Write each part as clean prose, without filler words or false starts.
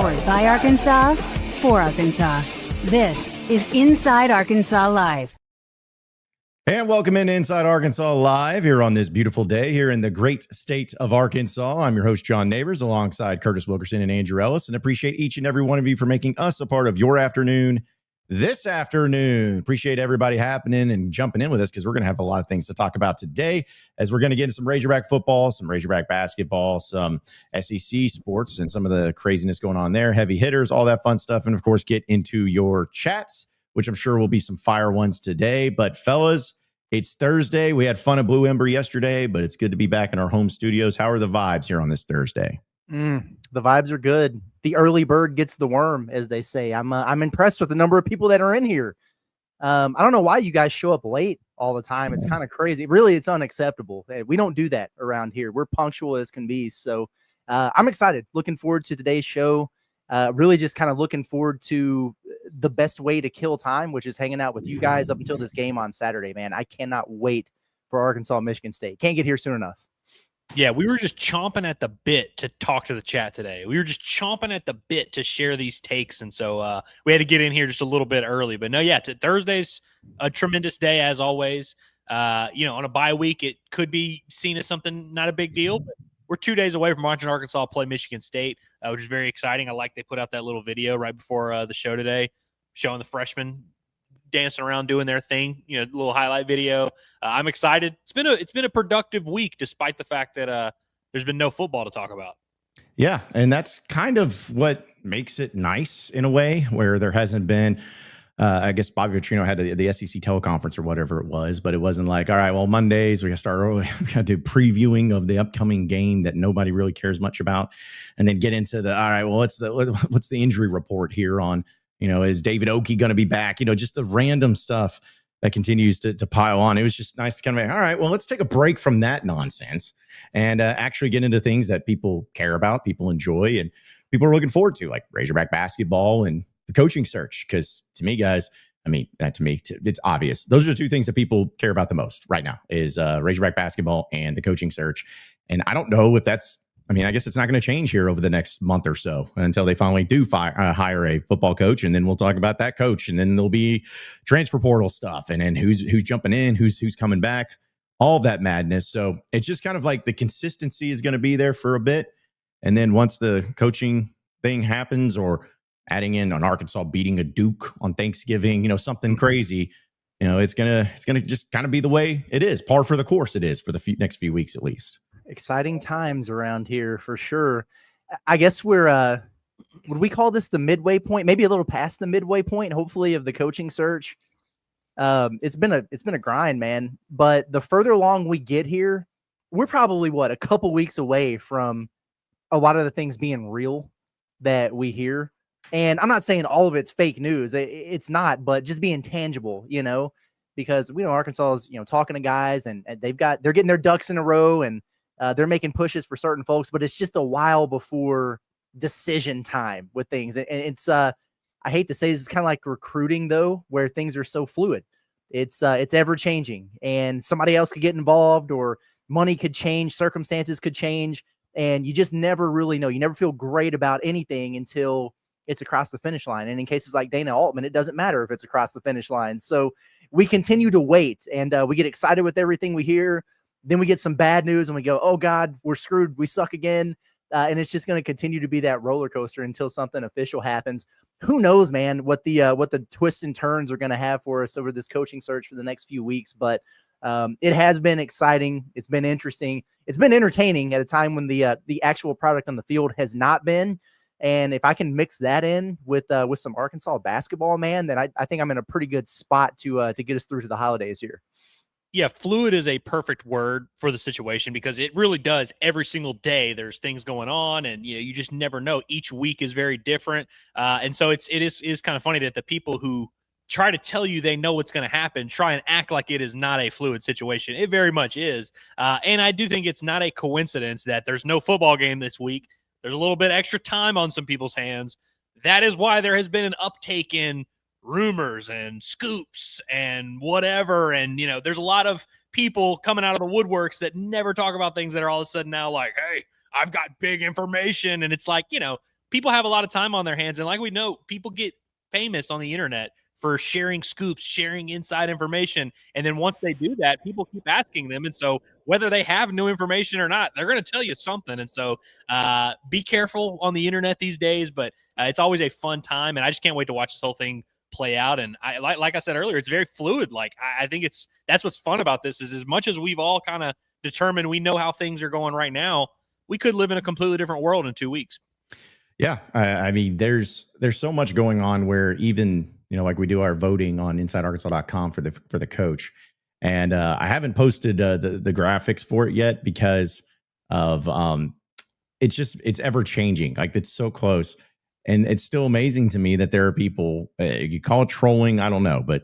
Powered by Arkansas, for Arkansas. This is Inside Arkansas Live. And welcome in Inside Arkansas Live here on this beautiful day here in the great state of Arkansas. I'm your host, John Neighbors, alongside Curtis Wilkerson and Andrew Ellis, and appreciate each and every one of you for making us a part of your afternoon this afternoon. Appreciate everybody happening and jumping in with us because we're going to have a lot of things to talk about today as we're going to get into some Razorback football, some Razorback basketball, some SEC sports and some of the craziness going on there, heavy hitters, all that fun stuff, and of course get into your chats, which I'm sure will be some fire ones today. But fellas, it's Thursday. We had fun at Blue Ember yesterday, but it's good to be back in our home studios. How are the vibes here on this Thursday? The vibes are good. The early bird gets the worm, as they say. I'm impressed with the number of people that are in here. I don't know why you guys show up late all the time. It's kind of crazy. Really, it's unacceptable. We don't do that around here. We're punctual as can be. So I'm excited. Looking forward to today's show. Really just kind of looking forward to the best way to kill time, which is hanging out with you guys up until this game on Saturday, man. I cannot wait for Arkansas, Michigan State. Can't get here soon enough. Yeah, we were just chomping at the bit to talk to the chat today. We were just chomping at the bit to share these takes, and so we had to get in here just a little bit early. But no, yeah, Thursday's a tremendous day as always. On a bye week, it could be seen as something not a big deal, but we're 2 days away from watching Arkansas play Michigan State, which is very exciting. I like they put out that little video right before the show today showing the freshmen dancing around doing their thing, little highlight video. I'm excited. It's been a productive week despite the fact that there's been no football to talk about. Yeah, and that's kind of what makes it nice in a way where there hasn't been I guess Bobby Petrino had the SEC teleconference or whatever it was, but it wasn't like, all right, well, Mondays, we got to start early. We got to do previewing of the upcoming game that nobody really cares much about. And then get into the, all right, well, what's the injury report here on, is David Oki going to be back? Just the random stuff that continues to pile on. It was just nice to kind of, all right, well, let's take a break from that nonsense and actually get into things that people care about, people enjoy, and people are looking forward to, like Razorback basketball and the coaching search. Because to me, guys, it's obvious. Those are the two things that people care about the most right now is Razorback basketball and the coaching search. And I don't know if that's, I guess it's not going to change here over the next month or so until they finally do hire a football coach. And then we'll talk about that coach. And then there'll be transfer portal stuff. And then who's jumping in, who's coming back, all that madness. So it's just kind of like the consistency is going to be there for a bit. And then once the coaching thing happens, or adding in on Arkansas beating a Duke on Thanksgiving, something crazy, it's gonna just kind of be the way it is, par for the course it is for the next few weeks at least. Exciting times around here for sure. I guess we're would we call this the midway point? Maybe a little past the midway point, hopefully, of the coaching search. It's been a grind, man. But the further along we get here, we're probably a couple weeks away from a lot of the things being real that we hear. And I'm not saying all of it's fake news. It's not, but just being tangible, because we know Arkansas is, talking to guys and they're getting their ducks in a row and they're making pushes for certain folks, but it's just a while before decision time with things. And it's, I hate to say this, it's kind of like recruiting though, where things are so fluid. It's ever changing and somebody else could get involved or money could change, circumstances could change. And you just never really know. You never feel great about anything until it's across the finish line. And in cases like Dana Altman, it doesn't matter if it's across the finish line. So we continue to wait and we get excited with everything we hear. Then we get some bad news and we go, oh God, we're screwed. We suck again. And it's just going to continue to be that roller coaster until something official happens. Who knows, man, what the twists and turns are going to have for us over this coaching search for the next few weeks. But it has been exciting. It's been interesting. It's been entertaining at a time when the actual product on the field has not been. And if I can mix that in with some Arkansas basketball, man, then I think I'm in a pretty good spot to get us through to the holidays here. Yeah, fluid is a perfect word for the situation because it really does. Every single day there's things going on and you just never know. Each week is very different. And so it is kind of funny that the people who try to tell you they know what's going to happen try and act like it is not a fluid situation. It very much is. And I do think it's not a coincidence that there's no football game this week. There's a little bit extra time on some people's hands. That is why there has been an uptake in rumors and scoops and whatever. And, there's a lot of people coming out of the woodworks that never talk about things that are all of a sudden now like, hey, I've got big information. And it's like, people have a lot of time on their hands. And like we know, people get famous on the internet for sharing scoops, sharing inside information. And then once they do that, people keep asking them. And so whether they have new information or not, they're going to tell you something. And so be careful on the internet these days, but it's always a fun time. And I just can't wait to watch this whole thing play out. And I like I said earlier, it's very fluid. Like I think that's what's fun about this is as much as we've all kind of determined we know how things are going right now, we could live in a completely different world in 2 weeks. Yeah. I mean, there's so much going on where even, like we do our voting on InsideArkansas.com for the coach. And I haven't posted the graphics for it yet because of it's ever changing. Like it's so close. And it's still amazing to me that there are people, you call it trolling, I don't know, but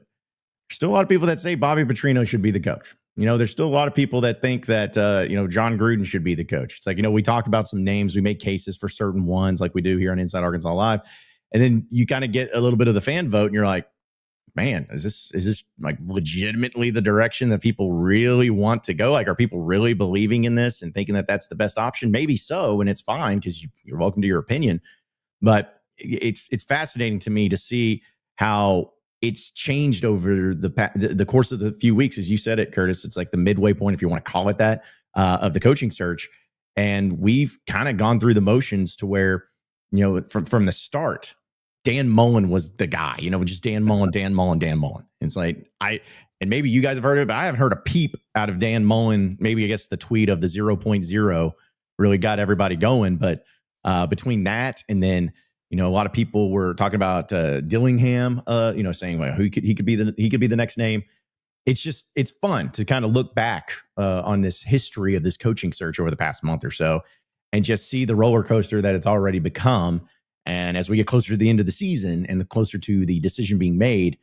there's still a lot of people that say Bobby Petrino should be the coach. There's still a lot of people that think that, John Gruden should be the coach. It's like, we talk about some names, we make cases for certain ones like we do here on Inside Arkansas Live. And then you kind of get a little bit of the fan vote and you're like, man, is this like legitimately the direction that people really want to go? Like, are people really believing in this and thinking that that's the best option? Maybe so. And it's fine because you're welcome to your opinion. But it's fascinating to me to see how it's changed over the course of the few weeks. As you said it, Curtis, it's like the midway point, if you want to call it that, of the coaching search. And we've kind of gone through the motions to where, from the start, Dan Mullen was the guy, just Dan Mullen. It's like, and maybe you guys have heard it, but I haven't heard a peep out of Dan Mullen. Maybe I guess the tweet of the 0.0 really got everybody going. But between that and then, a lot of people were talking about Dillingham, saying, well, he could be the next name. It's fun to kind of look back on this history of this coaching search over the past month or so and just see the roller coaster that it's already become. And as we get closer to the end of the season and the closer to the decision being made,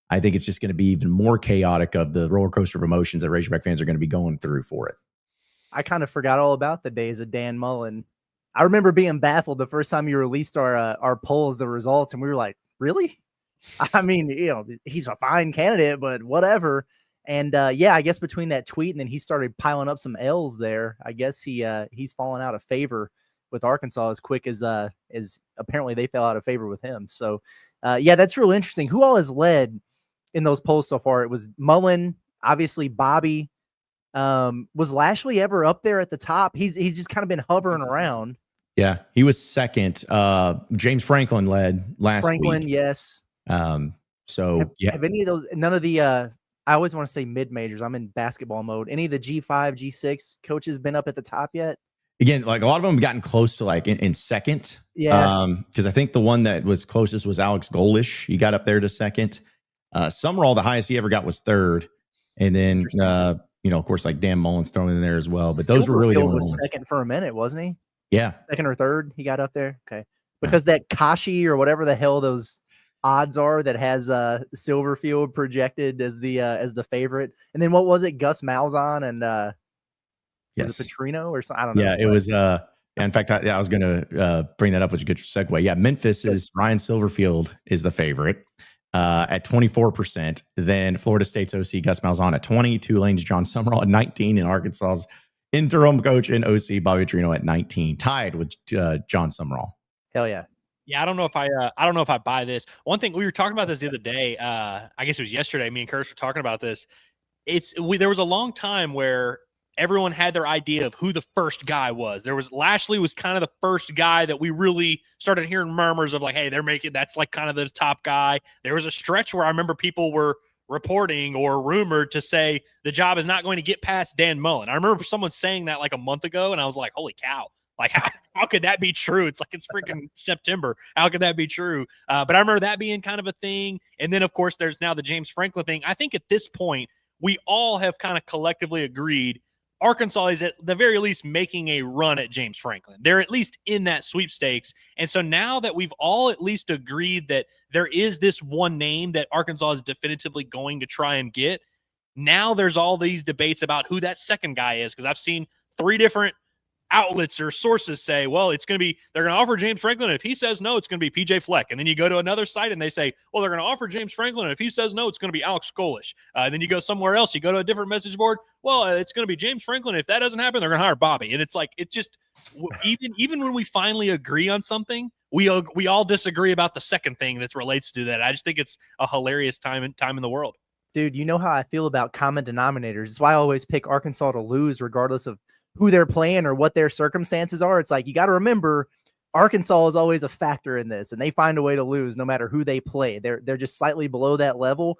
I think it's just going to be even more chaotic of the roller coaster of emotions that Razorback fans are going to be going through for it. I kind of forgot all about the days of Dan Mullen. I remember being baffled the first time you released our polls, the results, and we were like, really? I mean, he's a fine candidate, but whatever. And I guess between that tweet and then he started piling up some L's there, I guess he's fallen out of favor with Arkansas as quick as apparently they fell out of favor with him. So that's real interesting. Who all has led in those polls so far? It was Mullen, obviously Bobby. Was Lashley ever up there at the top? He's just kind of been hovering around. Yeah, he was second. James Franklin led last week. Yes. So have any of those? None of the. I always want to say mid majors. I'm in basketball mode. Any of the G5, G6 coaches been up at the top yet? Again, like a lot of them have gotten close to like in second. Yeah. Because I think the one that was closest was Alex Golish. He got up there to second. Summerall, the highest he ever got was third, and then of course, like Dan Mullen's thrown in there as well. But those were really the only ones. Second for a minute, wasn't he? Yeah, second or third, he got up there. Okay, because that Kashi or whatever the hell those odds are that has Silverfield projected as the favorite, and then what was it? Gus Malzahn and was it Petrino or something? I don't know. Yeah, it was. In fact, I was going to bring that up, which is a good segue. Yeah, Memphis is Ryan Silverfield is the favorite at 24%. Then Florida State's OC Gus Malzahn at 20, Tulane's John Summerall at 19, and Arkansas's interim coach and OC Bobby Petrino at 19, tied with John Summerall. Hell yeah. Yeah, I don't know if I buy this. One thing, we were talking about this the other day. I guess it was yesterday. Me and Curtis were talking about this. There was a long time where everyone had their idea of who the first guy was. Lashley was kind of the first guy that we really started hearing murmurs of like, hey, that's like kind of the top guy. There was a stretch where I remember people were reporting or rumored to say the job is not going to get past Dan Mullen. I remember someone saying that like a month ago, and I was like, holy cow. Like, how could that be true? It's like it's freaking September. How could that be true? But I remember that being kind of a thing. And then, of course, there's now the James Franklin thing. I think at this point, we all have kind of collectively agreed Arkansas is at the very least making a run at James Franklin. They're at least in that sweepstakes. And so now that we've all at least agreed that there is this one name that Arkansas is definitively going to try and get, now there's all these debates about who that second guy is, because I've seen 3 different outlets or sources say, well, they're going to offer James Franklin. And if he says no, it's going to be PJ Fleck. And then you go to another site and they say, well, they're going to offer James Franklin. And if he says no, it's going to be Alex Skolish. And then you go somewhere else. You go to a different message board. Well, it's going to be James Franklin. If that doesn't happen, they're going to hire Bobby. And it's like, it's just even when we finally agree on something, we all disagree about the second thing that relates to that. I just think it's a hilarious time in the world. Dude, you know how I feel about common denominators. That's why I always pick Arkansas to lose regardless of who they're playing or what their circumstances are. It's like, you got to remember Arkansas is always a factor in this, and they find a way to lose no matter who they play. They're just slightly below that level.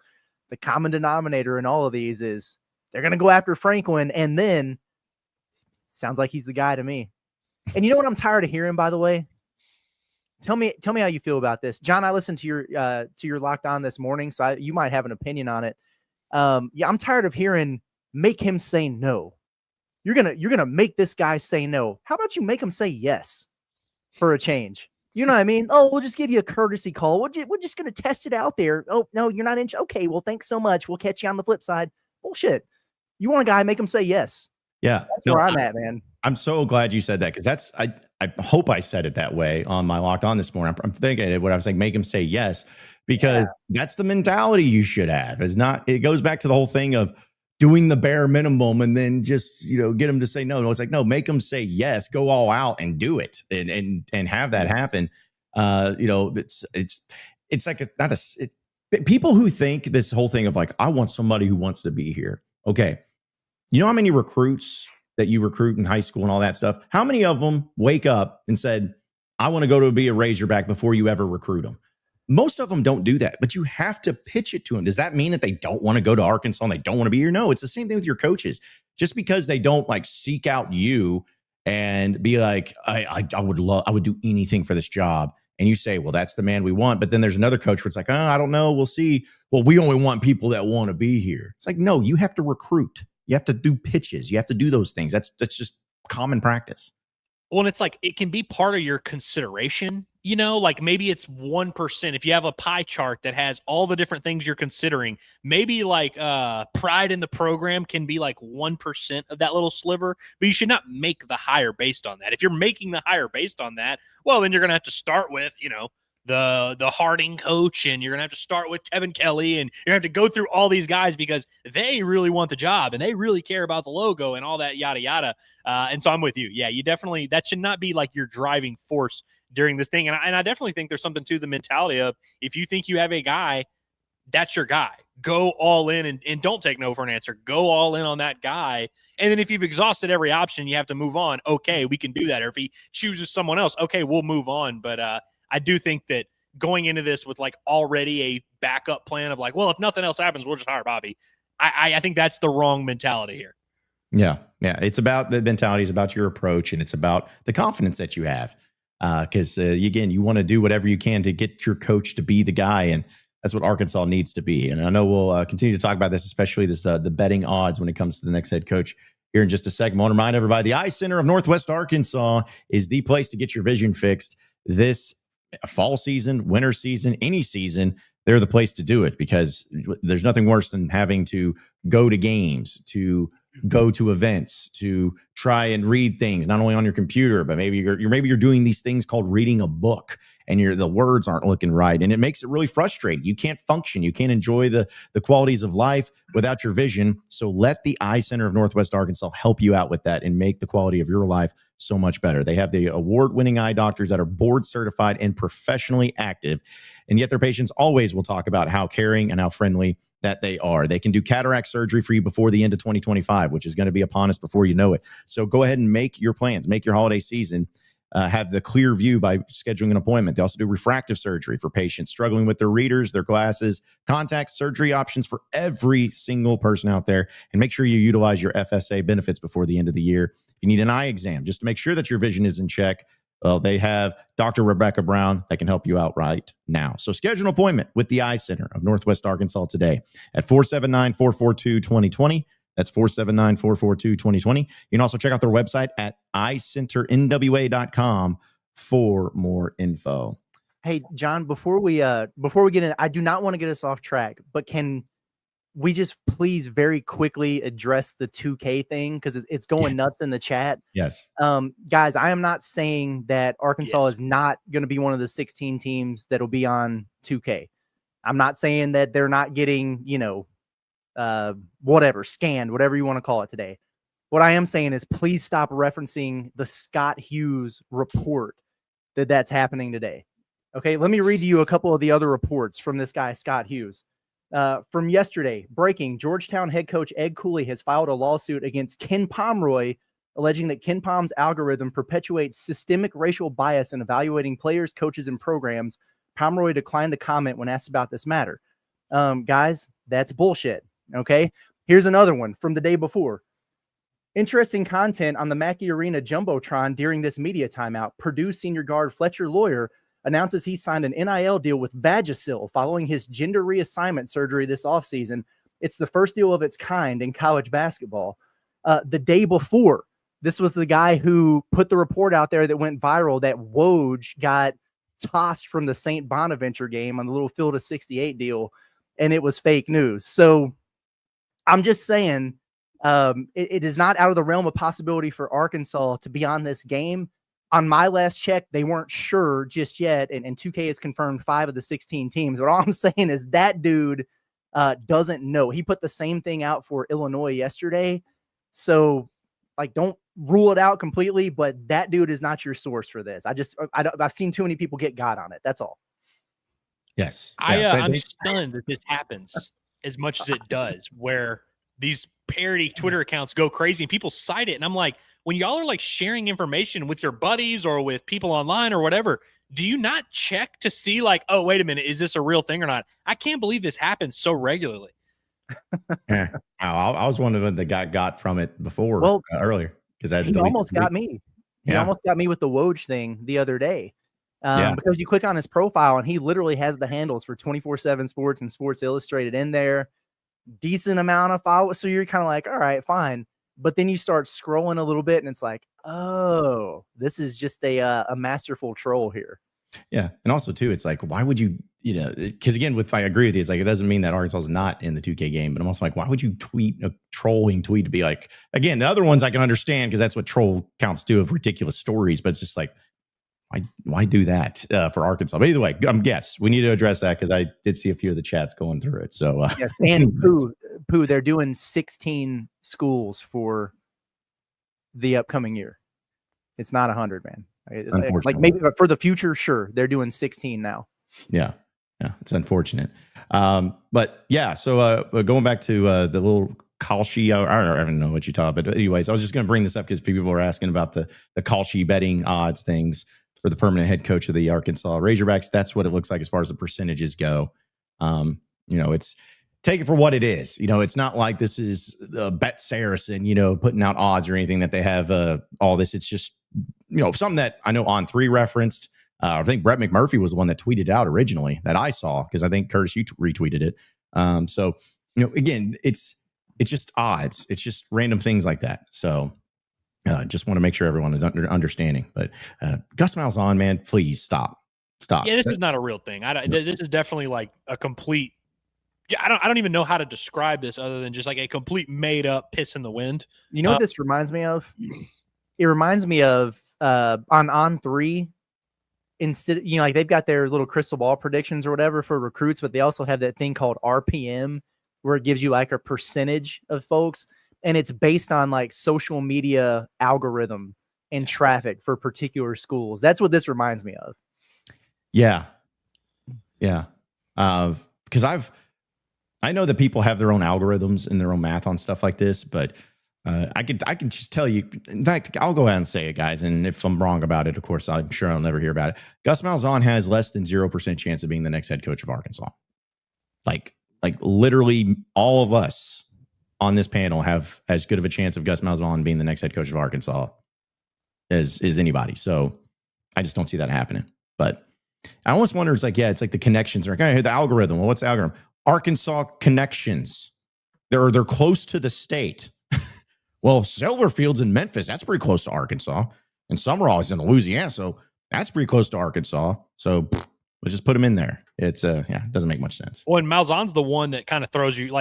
The common denominator in all of these is they're going to go after Franklin, and then sounds like he's the guy to me. And you know what I'm tired of hearing, by the way? Tell me how you feel about this. John, I listened to your Locked On this morning, so you might have an opinion on it. Yeah, I'm tired of hearing make him say no. You're gonna make this guy say no. How about you make him say yes for a change? You know what I mean? Oh, we'll just give you a courtesy call. We're just gonna test it out there. Oh no, you're not in. Okay, well, thanks so much. We'll catch you on the flip side. Bullshit. You want a guy, make him say yes. Yeah, that's where I'm at, man. I'm so glad you said that, because I hope I said it that way on my Locked On this morning. I'm thinking what I was saying, make him say yes, because that's the mentality you should have. It goes back to the whole thing of doing the bare minimum and then just, get them to say no. No, it's like, no, make them say yes, go all out and do it and have that happen. It's like, people who think this whole thing of like, I want somebody who wants to be here. Okay. You know how many recruits that you recruit in high school and all that stuff? How many of them wake up and said, I want to go to be a Razorback before you ever recruit them? Most of them don't do that, but you have to pitch it to them. Does that mean that they don't want to go to Arkansas and they don't want to be here? No, it's the same thing with your coaches. Just because they don't like seek out you and be like, I would do anything for this job. And you say, well, that's the man we want. But then there's another coach where it's like, I don't know. We'll see. Well, we only want people that want to be here. It's like, no, you have to recruit. You have to do pitches. You have to do those things. That's just common practice. Well, and it's like, it can be part of your consideration, like maybe it's 1%. If you have a pie chart that has all the different things you're considering, maybe like pride in the program can be like 1% of that little sliver, but you should not make the hire based on that. If you're making the hire based on that, well, then you're going to have to start with, the Harding coach, and you're going to have to start with Kevin Kelly, and you're going to have to go through all these guys because they really want the job and they really care about the logo and all that yada yada. And so I'm with you. Yeah, you definitely, that should not be like your driving force during this thing. And I definitely think there's something to the mentality of, if you think you have a guy, that's your guy. Go all in and don't take no for an answer. Go all in on that guy. And then if you've exhausted every option, you have to move on. Okay, we can do that. Or if he chooses someone else, okay, we'll move on. But I do think that going into this with like already a backup plan of like, well, if nothing else happens, we'll just hire Bobby. I think that's the wrong mentality here. Yeah. It's about the mentality, is about your approach, and it's about the confidence that you have. Because again, you want to do whatever you can to get your coach to be the guy, and that's what Arkansas needs to be. And I know we'll continue to talk about this, especially the betting odds when it comes to the next head coach here in just a second. I want to remind everybody, the Eye Center of Northwest Arkansas is the place to get your vision fixed this fall season, winter season, any season. They're the place to do it, because there's nothing worse than having to go to games, to go to events, to try and read things, not only on your computer, but maybe you're doing these things called reading a book, and the words aren't looking right. And it makes it really frustrating. You can't function. You can't enjoy the qualities of life without your vision. So let the Eye Center of Northwest Arkansas help you out with that and make the quality of your life so much better. They have the award-winning eye doctors that are board certified and professionally active. And yet their patients always will talk about how caring and how friendly that they are. They can do cataract surgery for you before the end of 2025, which is going to be upon us before you know it. So go ahead and make your plans, make your holiday season, have the clear view by scheduling an appointment. They also do refractive surgery for patients struggling with their readers, their glasses, contact surgery options for every single person out there. And make sure you utilize your FSA benefits before the end of the year. If you need an eye exam, just to make sure that your vision is in check, well, they have Dr. Rebecca Brown that can help you out right now. So schedule an appointment with the Eye Center of Northwest Arkansas today at 479-442-2020. That's 479-442-2020. You can also check out their website at eyecenterNWA.com for more info. Hey, John, before we get in, I do not want to get us off track, but can we just please very quickly address the 2K thing because it's going nuts in the chat. Yes. Guys, I am not saying that Arkansas Yes. is not going to be one of the 16 teams that'll be on 2K. I'm not saying that they're not getting, whatever, scanned, whatever you want to call it today. What I am saying is please stop referencing the Scott Hughes report that's happening today. Okay, let me read you a couple of the other reports from this guy, Scott Hughes. From yesterday, breaking, Georgetown head coach Ed Cooley has filed a lawsuit against Ken Pomeroy, alleging that Ken Pom's algorithm perpetuates systemic racial bias in evaluating players, coaches, and programs. Pomeroy declined to comment when asked about this matter. Guys, that's bullshit. Okay, here's another one from the day before. Interesting content on the Mackey Arena Jumbotron during this media timeout. Purdue senior guard Fletcher Lawyer announces he signed an NIL deal with Vagisil following his gender reassignment surgery this offseason. It's the first deal of its kind in college basketball. The day before, this was the guy who put the report out there that went viral that Woj got tossed from the St. Bonaventure game on the little field of 68 deal, and it was fake news. So I'm just saying it is not out of the realm of possibility for Arkansas to be on this game. On my last check, they weren't sure just yet, and 2K has confirmed 5 of the 16 teams. But all I'm saying is that dude doesn't know. He put the same thing out for Illinois yesterday. So, don't rule it out completely, but that dude is not your source for this. I've seen too many people get got on it. That's all. Yes. I'm stunned that this happens as much as it does, where these parody Twitter accounts go crazy and people cite it. And I'm like, when y'all are sharing information with your buddies or with people online or whatever, do you not check to see oh, wait a minute, is this a real thing or not? I can't believe this happens so regularly. I was one of them that got from it before earlier because I almost got me. He almost got me with the Woj thing the other day. Because you click on his profile and he literally has the handles for 24/7 Sports and Sports Illustrated in there. Decent amount of followers. So you're kind of like, all right, fine. But then you start scrolling a little bit and it's like, oh, this is just a masterful troll here. Yeah. And also too, it's like, why would you, because again, I agree with you. It's like, it doesn't mean that Arkansas is not in the 2K game, but I'm also like, why would you tweet a trolling tweet to be like, again, the other ones I can understand because that's what troll counts do of ridiculous stories, but it's just like, why do that for Arkansas? But either way, yes, we need to address that because I did see a few of the chats going through it. So yes, and Pooh, they're doing 16 schools for the upcoming year. It's not 100, man. Maybe for the future, sure, they're doing 16 now. Yeah, it's unfortunate. But yeah, so going back to the little Kalshi, I don't know what you talk about, but anyways, I was just going to bring this up because people were asking about the Kalshi betting odds things for the permanent head coach of the Arkansas Razorbacks. That's what it looks like as far as the percentages go. It's take it for what it is. It's not like this is Bet SARACEN, putting out odds or anything that they have all this. It's just, something that I know On3 referenced. I think Brett McMurphy was the one that tweeted out originally that I saw because I think Curtis, you retweeted it. So, again, it's just odds. It's just random things like that. So just want to make sure everyone is understanding. But Gus Malzahn, man, please stop. Yeah, this is not a real thing. This is definitely a complete. I don't even know how to describe this other than just a complete made up piss in the wind. You know what this reminds me of? It reminds me of on 3. Instead, they've got their little crystal ball predictions or whatever for recruits, but they also have that thing called RPM where it gives you a percentage of folks. And it's based on social media algorithm and traffic for particular schools. That's what this reminds me of. Yeah. Because I know that people have their own algorithms and their own math on stuff like this, but I can just tell you. In fact, I'll go ahead and say it, guys. And if I'm wrong about it, of course, I'm sure I'll never hear about it. Gus Malzahn has less than 0% chance of being the next head coach of Arkansas. Like literally all of us on this panel have as good of a chance of Gus Malzahn being the next head coach of Arkansas as anybody. So I just don't see that happening. But I almost wonder, it's like the connections are the algorithm. Well, what's the algorithm? Arkansas connections. They're close to the state. Well, Silverfield's in Memphis. That's pretty close to Arkansas. And Summerall is in Louisiana. So that's pretty close to Arkansas. So we'll just put them in there. It's it doesn't make much sense. Well, and Malzahn's the one that kind of throws you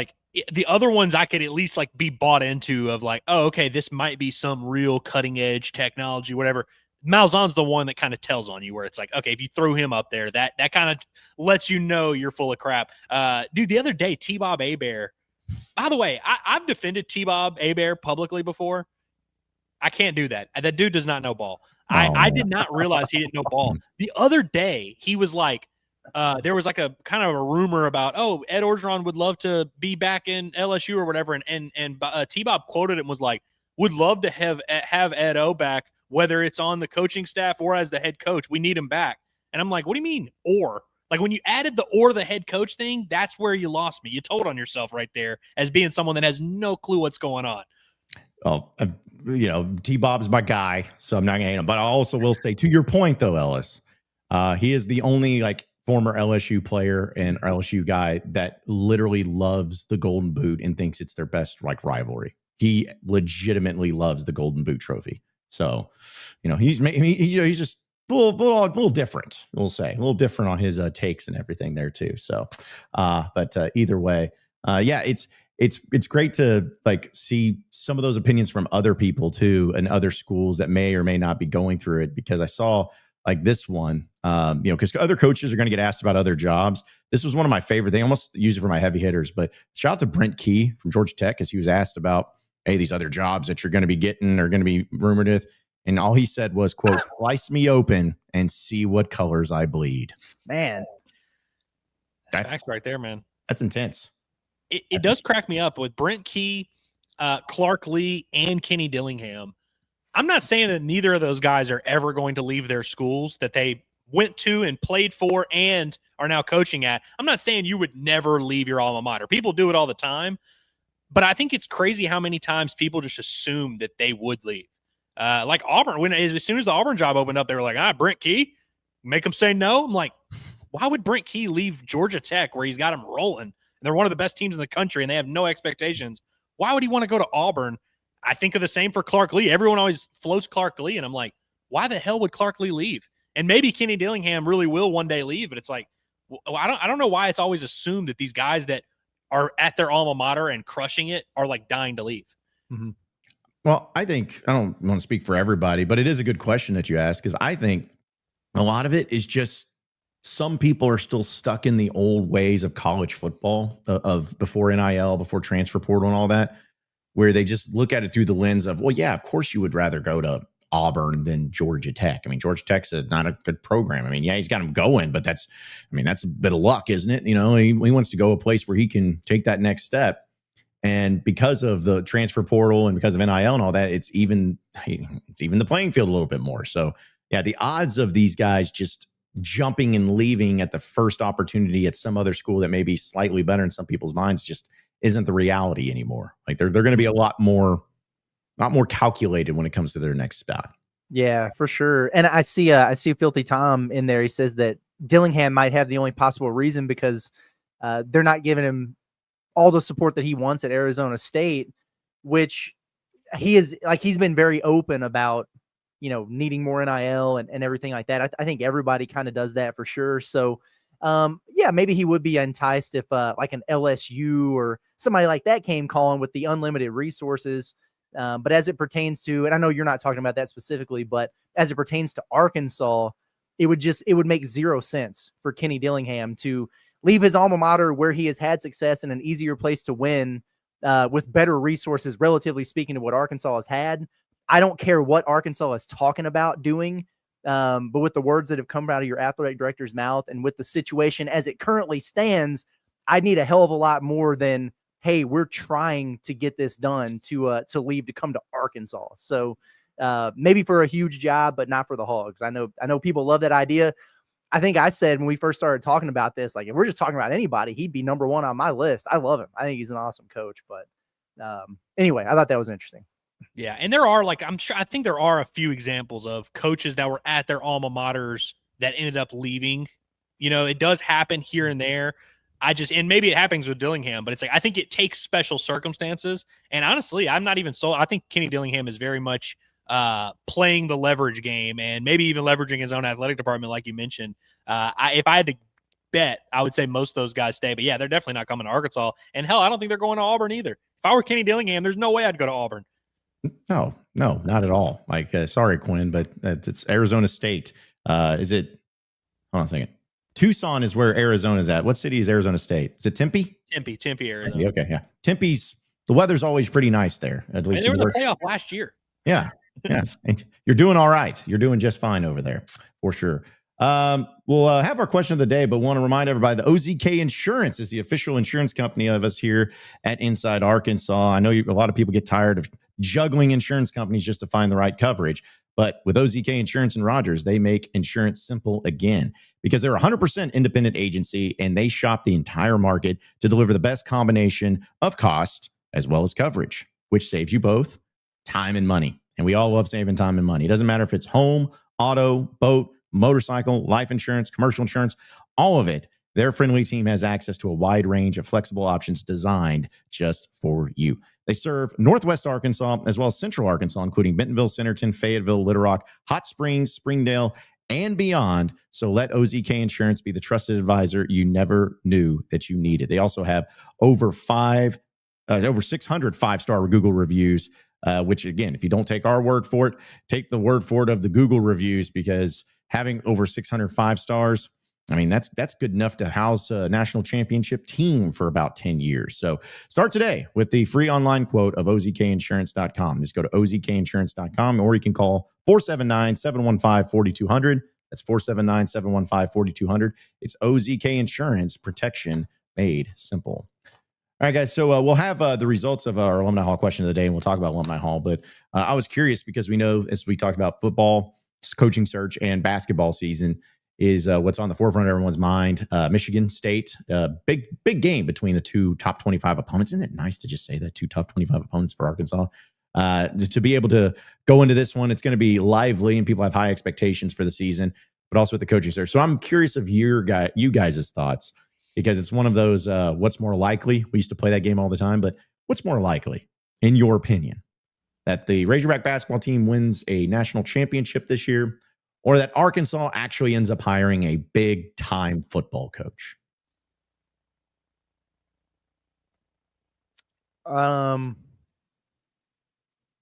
the other ones I could at least like be bought into of like, oh, okay, this might be some real cutting edge technology, whatever. Malzahn's the one that kind of tells on you where it's like, okay, if you throw him up there, that kind of lets you know you're full of crap. Dude, the other day, T-Bob Hebert, by the way, I've defended T-Bob Hebert publicly before. I can't do that. That dude does not know ball. I did not realize he didn't know ball. The other day, he was like, there was like a kind of a rumor about, oh, Ed Orgeron would love to be back in LSU or whatever. And T-Bob quoted it and was like, would love to have Ed O back, whether it's on the coaching staff or as the head coach. We need him back. And I'm like, what do you mean or? Like when you added the head coach thing, that's where you lost me. You told on yourself right there as being someone that has no clue what's going on. Oh, T-Bob's my guy, so I'm not gonna hate him. But I also will say, to your point though, Ellis, he is the only like former LSU player and LSU guy that literally loves the Golden Boot and thinks it's their best like rivalry. He legitimately loves the Golden Boot trophy. So, he's just a little different. We'll say a little different on his takes and everything there too. So, but either way, it's great to like see some of those opinions from other people too, and other schools that may or may not be going through it. Because I saw like this one, because other coaches are going to get asked about other jobs. This was one of my favorite things. I almost use it for my heavy hitters, but shout out to Brent Key from Georgia Tech as he was asked about, hey, these other jobs that you're going to be getting are going to be rumored with. And all he said was, quote, slice me open and see what colors I bleed. Man, that's right there, man. That's intense. It does crack me up with Brent Key, Clark Lee, and Kenny Dillingham. I'm not saying that neither of those guys are ever going to leave their schools that they went to and played for and are now coaching at. I'm not saying you would never leave your alma mater. People do it all the time. But I think it's crazy how many times people just assume that they would leave. Like Auburn, as soon as the Auburn job opened up, they were like, Brent Key, make them say no. I'm like, why would Brent Key leave Georgia Tech where he's got them rolling? And they're one of the best teams in the country and they have no expectations. Why would he want to go to Auburn? I think of the same for Clark Lee. Everyone always floats Clark Lee, and I'm like, why the hell would Clark Lee leave? And maybe Kenny Dillingham really will one day leave, but it's like, I don't know why it's always assumed that these guys that are at their alma mater and crushing it are like dying to leave. Mm-hmm. Well, I think, I don't want to speak for everybody, but it is a good question that you ask, because I think a lot of it is just some people are still stuck in the old ways of college football, of before NIL, before transfer portal and all that, where they just look at it through the lens of, well, yeah, of course you would rather go to Auburn than Georgia Tech. I mean, Georgia Tech's not a good program. I mean, yeah, he's got him going, but that's a bit of luck, isn't it? He wants to go a place where he can take that next step. And because of the transfer portal and because of NIL and all that, it's even the playing field a little bit more. So yeah, the odds of these guys just jumping and leaving at the first opportunity at some other school that may be slightly better in some people's minds just isn't the reality anymore. Like they're going to be a lot more calculated when it comes to their next spot. Yeah, for sure. And I see Filthy Tom in there. He says that Dillingham might have the only possible reason because they're not giving him all the support that he wants at Arizona State, which he's been very open about, needing more NIL and everything like that. I think everybody kind of does that for sure. So yeah, maybe he would be enticed if like an LSU or somebody like that came calling with the unlimited resources. But as it pertains to, and I know you're not talking about that specifically, but as it pertains to Arkansas, it would make zero sense for Kenny Dillingham to leave his alma mater where he has had success in an easier place to win with better resources, relatively speaking, to what Arkansas has had. I don't care what Arkansas is talking about doing, but with the words that have come out of your athletic director's mouth and with the situation as it currently stands, I need a hell of a lot more than, hey, we're trying to get this done to leave to come to Arkansas. So maybe for a huge job, but not for the Hogs. I know people love that idea. I think I said when we first started talking about this, like if we're just talking about anybody, he'd be number one on my list. I love him. I think he's an awesome coach. But anyway, I thought that was interesting. Yeah, and there are I think there are a few examples of coaches that were at their alma maters that ended up leaving. It does happen here and there. And maybe it happens with Dillingham, but it's like, I think it takes special circumstances. And honestly, I'm not even sold. I think Kenny Dillingham is very much playing the leverage game and maybe even leveraging his own athletic department, like you mentioned. If I had to bet I would say most of those guys stay. But yeah, they're definitely not coming to Arkansas. And hell, I don't think they're going to Auburn either. If I were Kenny Dillingham, there's no way I'd go to Auburn. No, not at all. Like, sorry, Quinn, but it's Arizona State. Is it? Hold on a second. Tucson is where Arizona's at. What city is Arizona State? Is it Tempe? Tempe, Arizona. Okay, yeah. Tempe's, the weather's always pretty nice there. At least they were in the playoff last year. Yeah. And you're doing all right. You're doing just fine over there, for sure. We'll have our question of the day, but want to remind everybody that OZK Insurance is the official insurance company of us here at Inside Arkansas. I know a lot of people get tired of juggling insurance companies just to find the right coverage. But with OZK Insurance and Rogers, they make insurance simple again because they're a 100% independent agency and they shop the entire market to deliver the best combination of cost as well as coverage, which saves you both time and money. And we all love saving time and money. It doesn't matter if it's home, auto, boat, motorcycle, life insurance, commercial insurance, all of it. Their friendly team has access to a wide range of flexible options designed just for you. They serve Northwest Arkansas as well as Central Arkansas, including Bentonville, Centerton, Fayetteville, Little Rock, Hot Springs, Springdale, and beyond. So let OZK Insurance be the trusted advisor you never knew that you needed. They also have over 600 5-star Google reviews, which, again, if you don't take our word for it, take the word for it of the Google reviews, because having over 600 5 stars, I mean, that's good enough to house a national championship team for about 10 years. So start today with the free online quote of ozkinsurance.com. Just go to ozkinsurance.com, or you can call 479-715-4200. That's 479-715-4200. It's OZK Insurance, protection made simple. All right, guys. So we'll have the results of our Alumni Hall question of the day, and we'll talk about Alumni Hall. But I was curious because we know, as we talked about football, coaching search, and basketball season is what's on the forefront of everyone's mind. Michigan State, big game between the two top 25 opponents. Isn't it nice to just say that? Two top 25 opponents for Arkansas. To be able to go into this one, it's going to be lively, and people have high expectations for the season, but also with the coaching search. So I'm curious of you guys' thoughts, because it's one of those, what's more likely? We used to play that game all the time, but what's more likely, in your opinion, that the Razorback basketball team wins a national championship this year, or that Arkansas actually ends up hiring a big-time football coach?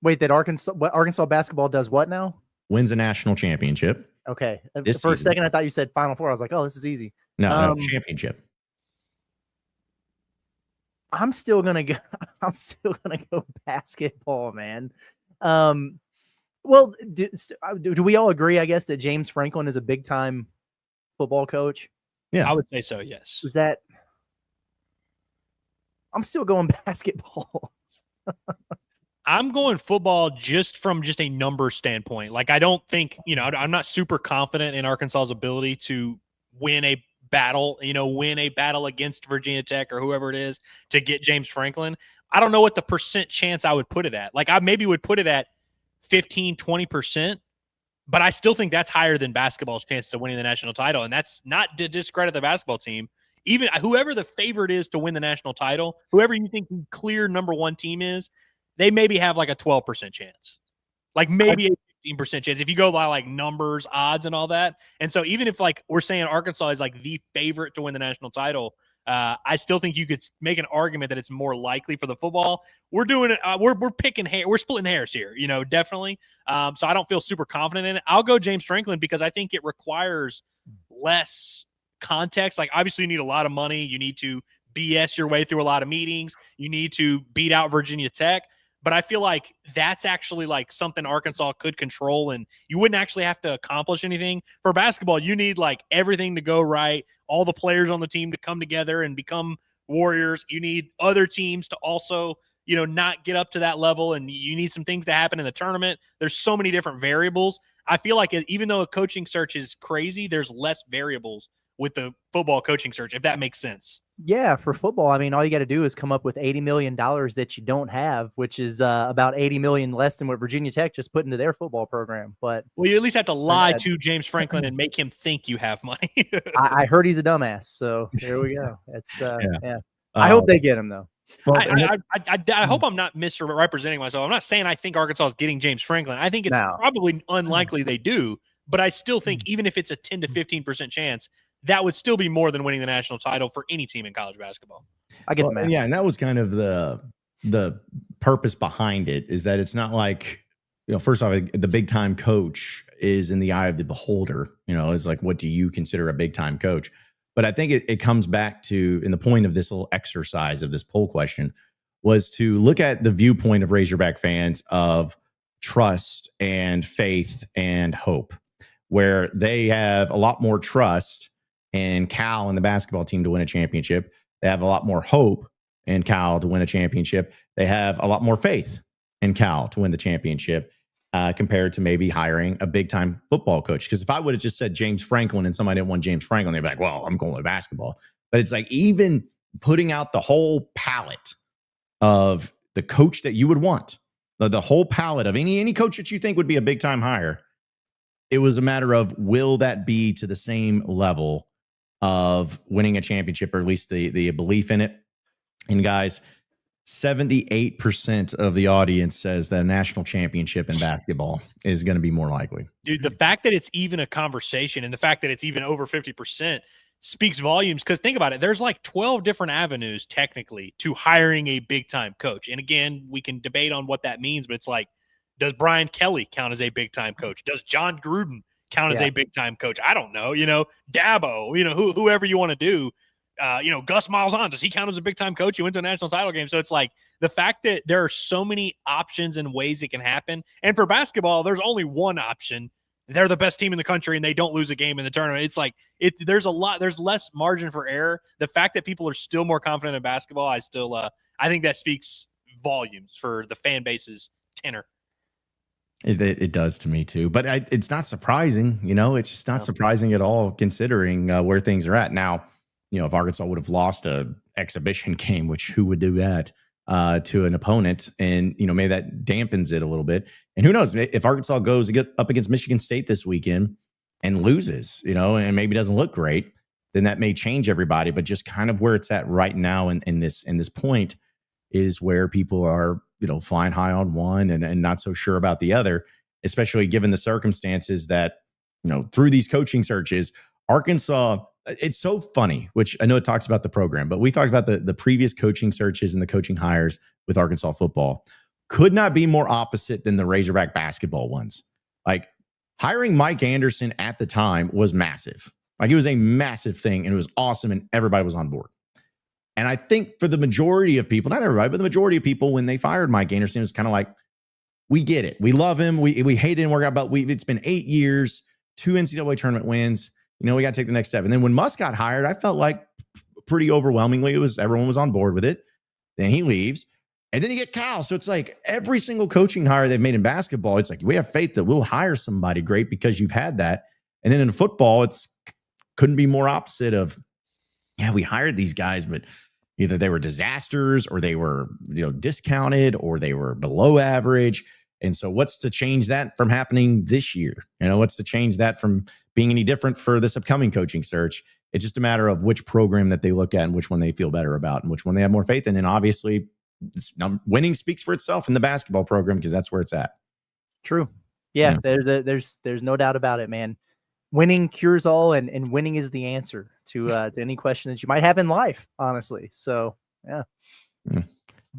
Wait, that Arkansas basketball does what now? Wins a national championship. Okay. This For a season. second, I thought you said Final Four. I was like, oh, this is easy. No, championship. I'm still gonna go basketball, man. Well, do we all agree, I guess, that James Franklin is a big-time football coach? Yeah, I would say so, yes. Is that... I'm still going basketball. I'm going football from a number standpoint. Like, I don't think, I'm not super confident in Arkansas's ability to win a battle against Virginia Tech or whoever it is to get James Franklin. I don't know what the percent chance I would put it at. Like, I maybe would put it at 15, 20%, but I still think that's higher than basketball's chances of winning the national title. And that's not to discredit the basketball team. Even whoever the favorite is to win the national title, whoever you think the clear number one team is, they maybe have like a 12% chance, like maybe a 15% chance if you go by like numbers, odds, and all that. And so even if like we're saying Arkansas is like the favorite to win the national title, I still think you could make an argument that it's more likely for the football. We're doing it. We're picking hair. We're splitting hairs here, definitely. So I don't feel super confident in it. I'll go James Franklin because I think it requires less context. Like, obviously you need a lot of money. You need to BS your way through a lot of meetings. You need to beat out Virginia Tech. But I feel like that's actually like something Arkansas could control, and you wouldn't actually have to accomplish anything. For basketball, you need like everything to go right, all the players on the team to come together and become warriors. You need other teams to also, not get up to that level, and you need some things to happen in the tournament. There's so many different variables. I feel like even though a coaching search is crazy, there's less variables with the football coaching search, if that makes sense. Yeah, for football, I mean, all you got to do is come up with $80 million that you don't have, which is about $80 million less than what Virginia Tech just put into their football program. But you at least have to lie to James Franklin and make him think you have money. I heard he's a dumbass, so there we go. It's yeah. I hope they get him though. Well, I hope I'm not misrepresenting myself. I'm not saying I think Arkansas is getting James Franklin. I think it's probably unlikely they do, but I still think even if it's a 10 to 15% chance, that would still be more than winning the national title for any team in college basketball. I get the math. Yeah, and that was kind of the purpose behind it, is that it's not like, first off, the big time coach is in the eye of the beholder. It's like, what do you consider a big time coach? But I think it comes back to, and the point of this little exercise of this poll question was to look at the viewpoint of Razorback fans of trust and faith and hope, where they have a lot more trust in Cal and the basketball team to win a championship. They have a lot more hope in Cal to win a championship. They have a lot more faith in Cal to win the championship compared to maybe hiring a big-time football coach. Because if I would have just said James Franklin and somebody didn't want James Franklin, they'd be like, well, I'm going to basketball. But it's like, even putting out the whole palette of the coach that you would want, the whole palette of any coach that you think would be a big-time hire, it was a matter of, will that be to the same level of winning a championship, or at least the belief in it? And guys, 78% of the audience says that a national championship in basketball is going to be more likely. Dude, the fact that it's even a conversation and the fact that it's even over 50% speaks volumes, because think about it. There's like 12 different avenues technically to hiring a big-time coach. And again, we can debate on what that means, but it's like, does Brian Kelly count as a big-time coach? Does John Gruden count as a big-time coach? I don't know. Dabo, whoever you want to do. Gus Malzahn, does he count as a big-time coach? He went to a national title game. So it's like the fact that there are so many options and ways it can happen. And for basketball, there's only one option. They're the best team in the country and they don't lose a game in the tournament. It's like there's less margin for error. The fact that people are still more confident in basketball, I think that speaks volumes for the fan base's tenor. It does to me too, but it's not surprising. It's just not surprising at all, considering where things are at now. If Arkansas would have lost a exhibition game, which who would do that to an opponent, and maybe that dampens it a little bit. And who knows, if Arkansas goes to get up against Michigan State this weekend and loses, and maybe doesn't look great, then that may change everybody. But just kind of where it's at right now, in this point, is where people are flying high on one and not so sure about the other, especially given the circumstances that through these coaching searches, Arkansas. It's so funny, which I know it talks about the program, but we talked about the previous coaching searches and the coaching hires with Arkansas football. Could not be more opposite than the Razorback basketball ones. Like, hiring Mike Anderson at the time was massive. Like, it was a massive thing, and it was awesome, and everybody was on board. And I think for the majority of people, not everybody, but the majority of people, when they fired Mike Anderson, it was kind of like, we get it. We love him. We hate it and work out, but it's been 8 years, 2 NCAA tournament wins. We got to take the next step. And then when Musk got hired, I felt like pretty overwhelmingly everyone was on board with it. Then he leaves. And then you get Cal. So it's like every single coaching hire they've made in basketball, it's like, we have faith that we'll hire somebody great because you've had that. And then in football, couldn't be more opposite of, we hired these guys, but either they were disasters or they were, discounted or they were below average. And so what's to change that from happening this year? What's to change that from being any different for this upcoming coaching search? It's just a matter of which program that they look at and which one they feel better about and which one they have more faith in. And obviously, winning speaks for itself in the basketball program because that's where it's at. True. Yeah. There's no doubt about it, man. Winning cures all, and winning is the answer to any question that you might have in life, honestly. So, yeah.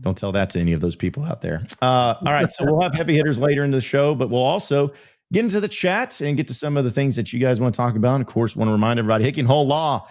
Don't tell that to any of those people out there. All right. So we'll have heavy hitters later in the show, but we'll also get into the chat and get to some of the things that you guys want to talk about. And of course, want to remind everybody, Hickey & Hull Law,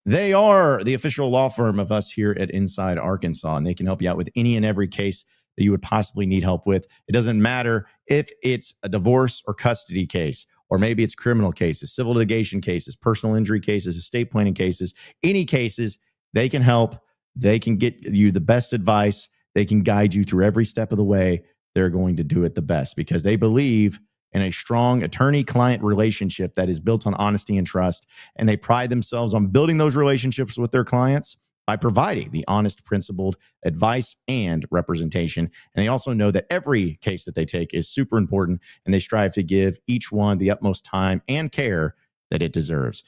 they are the official law firm of us here at Inside Arkansas, and they can help you out with any and every case that you would possibly need help with. It doesn't matter if it's a divorce or custody case, or maybe it's criminal cases, civil litigation cases, personal injury cases, estate planning cases, any cases, they can help. They can get you the best advice. They can guide you through every step of the way. They're going to do it the best because they believe in a strong attorney-client relationship that is built on honesty and trust. And they pride themselves on building those relationships with their clients by providing the honest, principled advice and representation. And they also know that every case that they take is super important, and they strive to give each one the utmost time and care that it deserves.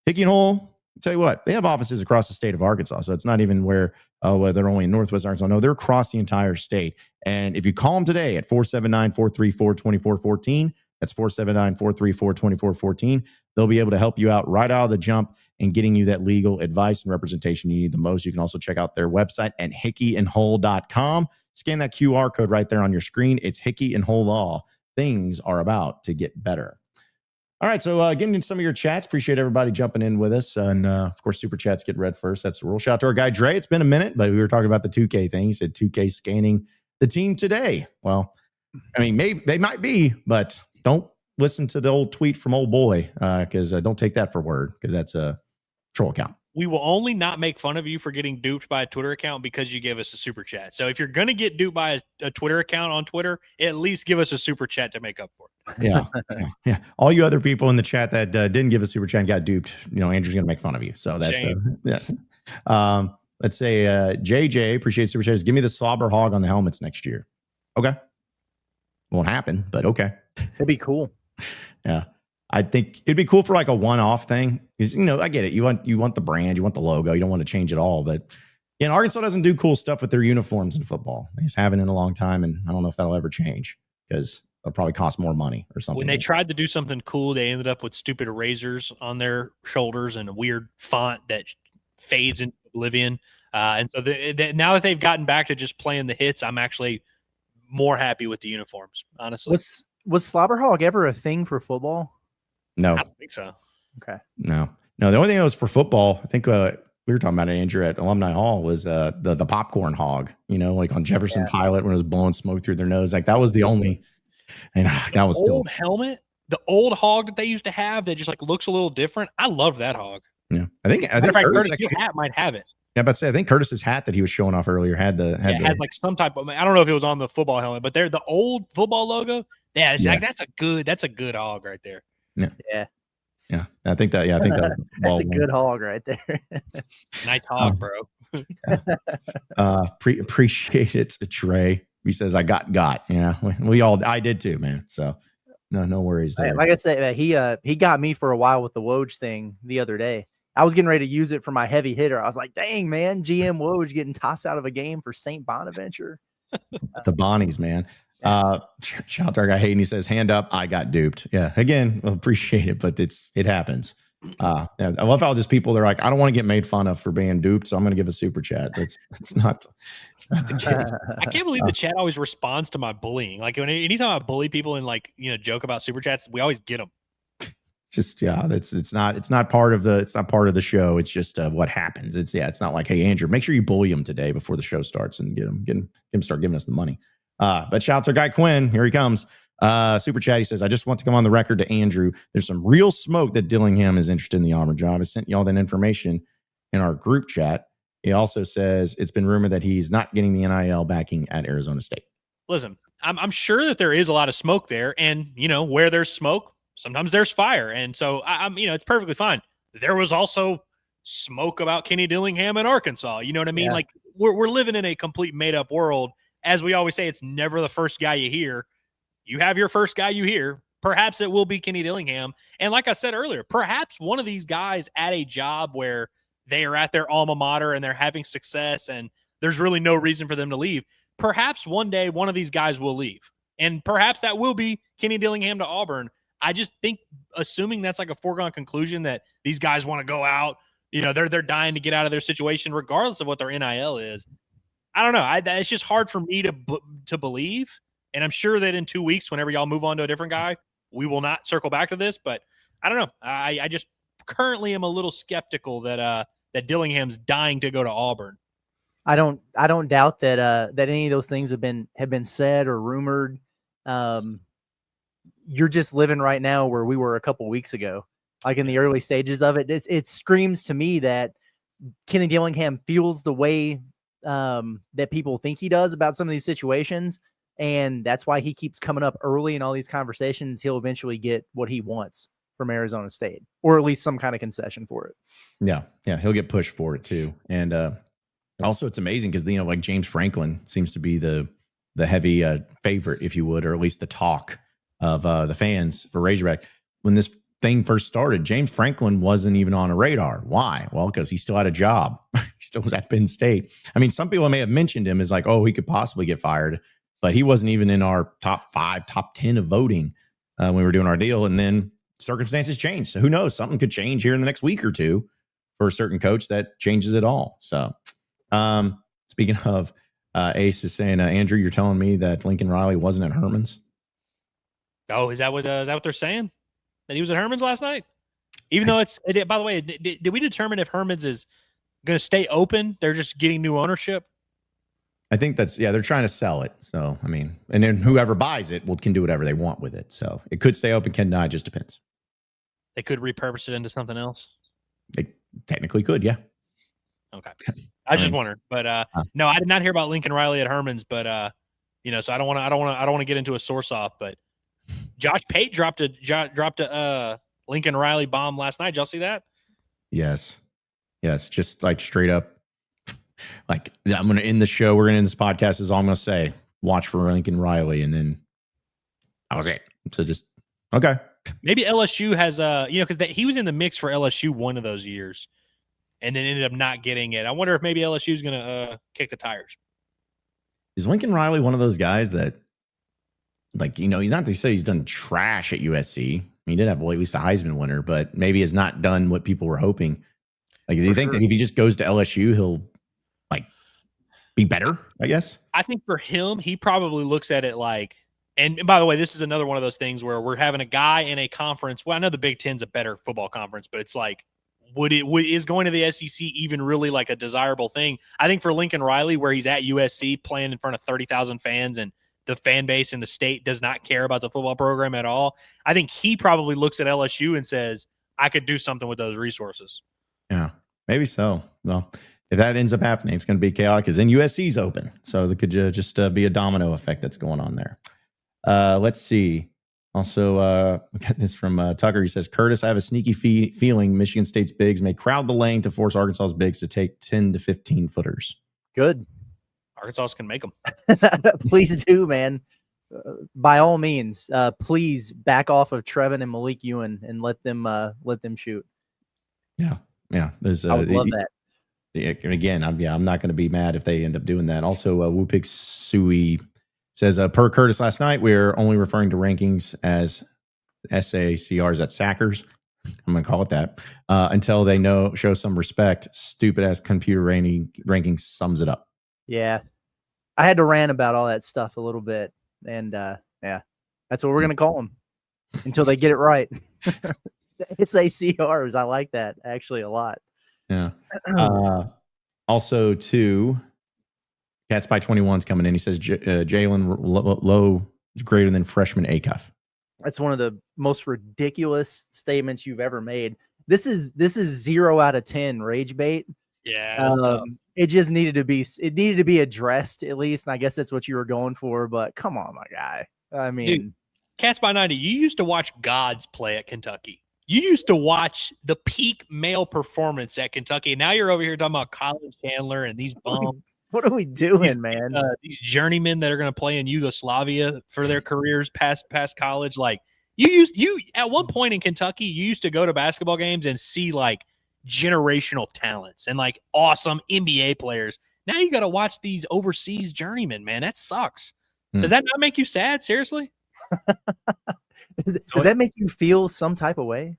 Hickey & Hull, I'll tell you what, they have offices across the state of Arkansas. So it's not even where they're only in Northwest Arkansas. No, they're across the entire state. And if you call them today at 479-434-2414, that's 479-434-2414, they'll be able to help you out right out of the jump. and getting you that legal advice and representation you need the most. You can also check out their website at hickeyandhole.com. Scan that QR code right there on your screen. It's Hickey and Hole Law. Things are about to get better. All right, so getting into some of your chats. Appreciate everybody jumping in with us. And, of course, super chats get read first. That's the rule. Shout out to our guy, Dre. It's been a minute, but we were talking about the 2K thing. He said 2K scanning the team today. Well, I mean, maybe they might be, but don't listen to the old tweet from old boy because don't take that for word because that's a troll account. We will only not make fun of you for getting duped by a Twitter account because you gave us a super chat. So if you're going to get duped by a Twitter account on Twitter, at least give us a super chat to make up for it. Yeah. All you other people in the chat that didn't give a super chat and got duped, Andrew's going to make fun of you. So that's yeah. Let's say JJ, appreciate super chats. Give me the slobber hog on the helmets next year. Okay. Won't happen, but okay. It'd be cool. Yeah. I think it'd be cool for like a one-off thing because, I get it. You want the brand, you want the logo. You don't want to change it all. But, Arkansas doesn't do cool stuff with their uniforms in football. They just haven't in a long time. And I don't know if that'll ever change because it'll probably cost more money or something. When they tried to do something cool, they ended up with stupid razors on their shoulders and a weird font that fades into oblivion. And so now that they've gotten back to just playing the hits, I'm actually more happy with the uniforms, honestly. Was slobber hog ever a thing for football? No, I don't think so. Okay. No. The only thing that was for football, I think we were talking about it, Andrew, at Alumni Hall was the popcorn hog, like on Jefferson Pilot when it was blowing smoke through their nose. Like that was the only, and that was still old helmet, the old hog that they used to have that just like looks a little different. I love that hog. Yeah. I think Curtis, your hat might have it. Yeah, but I think Curtis's hat that he was showing off earlier had has like some type of, I don't know if it was on the football helmet, but they're the old football logo. Yeah, like that's a good hog right there. Yeah. I think that was that's a good hog right there. Nice hog, bro. Appreciate it, Trey. He says I got. Yeah, I did too, man. So no worries there. Like I said, he got me for a while with the Woj thing the other day. I was getting ready to use it for my heavy hitter. I was like, dang, man, GM Woj getting tossed out of a game for St. Bonaventure. The Bonnies, man. Shout out to our guy Hayden. He says, hand up, I got duped. Yeah, again, appreciate it, but it happens. I love how just people, they're like, I don't want to get made fun of for being duped, so I'm going to give a super chat. It's not the case. I can't believe the chat always responds to my bullying. Like anytime I bully people and joke about super chats, we always get them. Just it's not part of the show. It's just what happens. It's not like, hey Andrew, make sure you bully him today before the show starts and get him start giving us the money. But shout out to our guy Quinn. Here he comes. Super chat. He says, I just want to come on the record to Andrew. There's some real smoke that Dillingham is interested in the Auburn job. I sent y'all that information in our group chat. He also says it's been rumored that he's not getting the NIL backing at Arizona State. Listen, I'm sure that there is a lot of smoke there, and where there's smoke, sometimes there's fire, and so I'm it's perfectly fine. There was also smoke about Kenny Dillingham in Arkansas. You know what I mean? Yeah. Like we're living in a complete made up world. As we always say, it's never the first guy you hear. You have your first guy you hear. Perhaps it will be Kenny Dillingham. And like I said earlier, perhaps one of these guys at a job where they are at their alma mater and they're having success and there's really no reason for them to leave. Perhaps one day one of these guys will leave. And perhaps that will be Kenny Dillingham to Auburn. I just think, assuming that's like a foregone conclusion that these guys want to go out, they're dying to get out of their situation regardless of what their NIL is. I don't know. It's just hard for me to believe. And I'm sure that in 2 weeks, whenever y'all move on to a different guy, we will not circle back to this. But I don't know. I just currently am a little skeptical that Dillingham's dying to go to Auburn. I don't doubt that any of those things have been said or rumored. You're just living right now where we were a couple weeks ago, like in the early stages of it. It screams to me that Kenny Dillingham feels the way that people think he does about some of these situations. And that's why he keeps coming up early in all these conversations. He'll eventually get what he wants from Arizona State, or at least some kind of concession for it. Yeah. He'll get pushed for it too. And also it's amazing because, like James Franklin seems to be the heavy favorite, if you would, or at least the talk of the fans for Razorback. When this thing first started, James Franklin wasn't even on a radar. Why? Well, because he still had a job. He still was at Penn State. I mean, some people may have mentioned him as like, oh, he could possibly get fired, but he wasn't even in our top 5, top 10 of voting when we were doing our deal. And then circumstances changed. So who knows? Something could change here in the next week or two for a certain coach, that changes it all. So, speaking of, Ace is saying, Andrew, you're telling me that Lincoln Riley wasn't at Herman's? Oh, is that what they're saying? That he was at Herman's last night? Even though by the way, did we determine if Herman's is going to stay open? They're just getting new ownership. I think they're trying to sell it. So, I mean, and then whoever buys it can do whatever they want with it. So it could stay open, can not, just depends. They could repurpose it into something else. They technically could, yeah. Okay. I just wondered, but no, I did not hear about Lincoln Riley at Herman's, but so I don't want to get into a source off, but Josh Pate dropped a Lincoln Riley bomb last night. Did y'all see that? Yes. Just like straight up. Like, I'm going to end the show. We're going to end this podcast is all I'm going to say. Watch for Lincoln Riley. And then that was it. So just, okay. Maybe LSU has, because he was in the mix for LSU one of those years and then ended up not getting it. I wonder if maybe LSU is going to kick the tires. Is Lincoln Riley one of those guys that, like, he's not to say he's done trash at USC. He did have at least a Heisman winner, but maybe has not done what people were hoping. Like, do you think that if he just goes to LSU, he'll be better, I guess? I think for him, he probably looks at it like, and by the way, this is another one of those things where we're having a guy in a conference. Well, I know the Big Ten's a better football conference, but it's like, is going to the SEC even really like a desirable thing? I think for Lincoln Riley, where he's at USC playing in front of 30,000 fans and the fan base in the state does not care about the football program at all, I think he probably looks at LSU and says, I could do something with those resources. Yeah, maybe so. Well, if that ends up happening, it's going to be chaotic because then USC's open. So there could just be a domino effect that's going on there. Let's see. Also, we got this from Tucker. He says, Curtis, I have a sneaky feeling Michigan State's bigs may crowd the lane to force Arkansas's bigs to take 10 to 15 footers. Good. Arkansas can make them. Please do, man. By all means, please back off of Trevin and Malik Ewan and let them shoot. Yeah. There's I would love that. Again, I'm not going to be mad if they end up doing that. Also, Wupik Sui says, per Curtis last night, we're only referring to rankings as SACRs at Sackers. I'm going to call it that until they show some respect. Stupid ass computer ranking sums it up. Yeah, I had to rant about all that stuff a little bit, and yeah, that's what we're going to call them until they get it right. SACRs, I like that actually a lot. Yeah. Also, too, Cats by 21's coming in. He says Jalen Lowe is greater than freshman Acuff. That's one of the most ridiculous statements you've ever made. This is 0 out of 10 rage bait. Yeah, it just needed to be addressed at least, and I guess that's what you were going for. But come on, my guy. I mean, dude, Cats by 90. You used to watch gods play at Kentucky. You used to watch the peak male performance at Kentucky. And now you're over here talking about Colin Chandler and these bums. What are we doing, man? These journeymen that are going to play in Yugoslavia for their careers past college. Like you at one point in Kentucky, you used to go to basketball games and see like generational talents and like awesome NBA players. Now you got to watch these overseas journeymen, man. That sucks. Does that not make you sad? Seriously? Does that make you feel some type of way?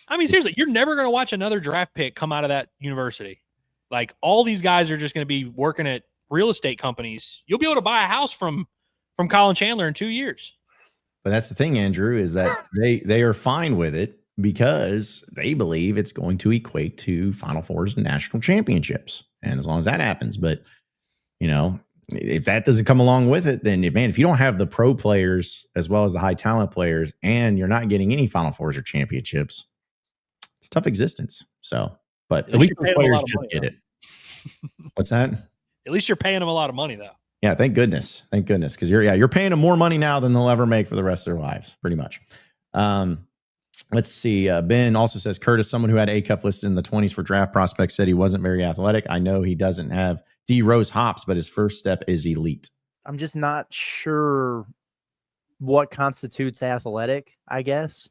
I mean, seriously, you're never going to watch another draft pick come out of that university. Like all these guys are just going to be working at real estate companies. You'll be able to buy a house from Colin Chandler in 2 years. But that's the thing, Andrew, is that they are fine with it because they believe it's going to equate to Final Fours and national championships. And as long as that happens, but if that doesn't come along with it, then man, if you don't have the pro players as well as the high talent players and you're not getting any Final Fours or championships, it's a tough existence. So, but at least the players just get it. What's that? At least you're paying them a lot of money, though. Yeah, thank goodness. Because you're paying them more money now than they'll ever make for the rest of their lives, pretty much. Let's see. Ben also says, Curtis, someone who had Acuff listed in the 20s for draft prospects, said he wasn't very athletic. I know he doesn't have D Rose hops, but his first step is elite. I'm just not sure what constitutes athletic, I guess.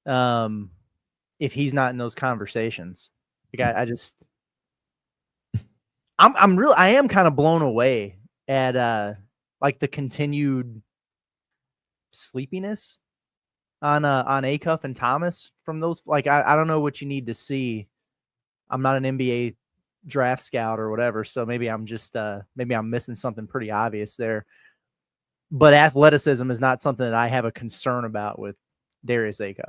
If he's not in those conversations, like I am kind of blown away at like the continued sleepiness on Acuff and Thomas from those. Like I don't know what you need to see I'm not an NBA draft scout or whatever, so maybe I'm just maybe I'm missing something pretty obvious there. But athleticism is not something that I have a concern about with Darius Acuff.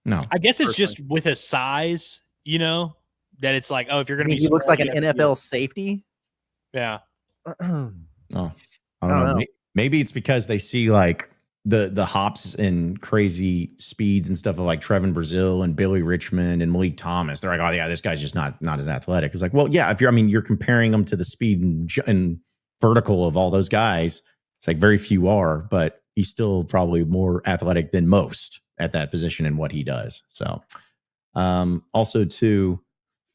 No, I guess it's just with his size, that it's like, oh, if you're going to be, he looks like an NFL safety. Yeah. Oh, I don't know. Maybe it's because they see like the hops and crazy speeds and stuff of like Trevin Brazil and Billy Richmond and Malik Thomas. They're like, oh yeah, this guy's just not as athletic. It's like, well, yeah, if you're comparing them to the speed and vertical of all those guys, it's like very few are, but he's still probably more athletic than most at that position and what he does. So, also too,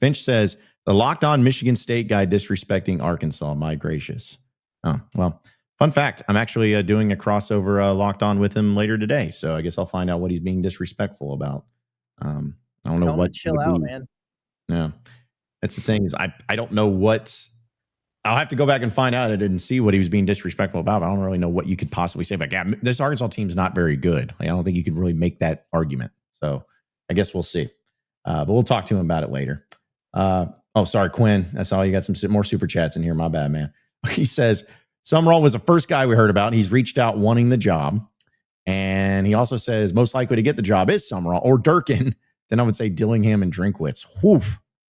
Finch says the Locked On Michigan State guy disrespecting Arkansas. My gracious. Oh, well, fun fact. I'm actually doing a crossover Locked On with him later today. So I guess I'll find out what he's being disrespectful about. I don't know what. Chill out, man. Yeah. That's the thing is I don't know what. I'll have to go back and find out. I didn't see what he was being disrespectful about. I don't really know what you could possibly say. But yeah, this Arkansas team's not very good. Like, I don't think you can really make that argument. So I guess we'll see. But we'll talk to him about it later. Oh, sorry, Quinn. I saw you got some more super chats in here. My bad, man. He says, Summerall was the first guy we heard about. He's reached out wanting the job. And he also says, most likely to get the job is Summerall or Durkin. Then I would say Dillingham and Drinkwitz. Whew.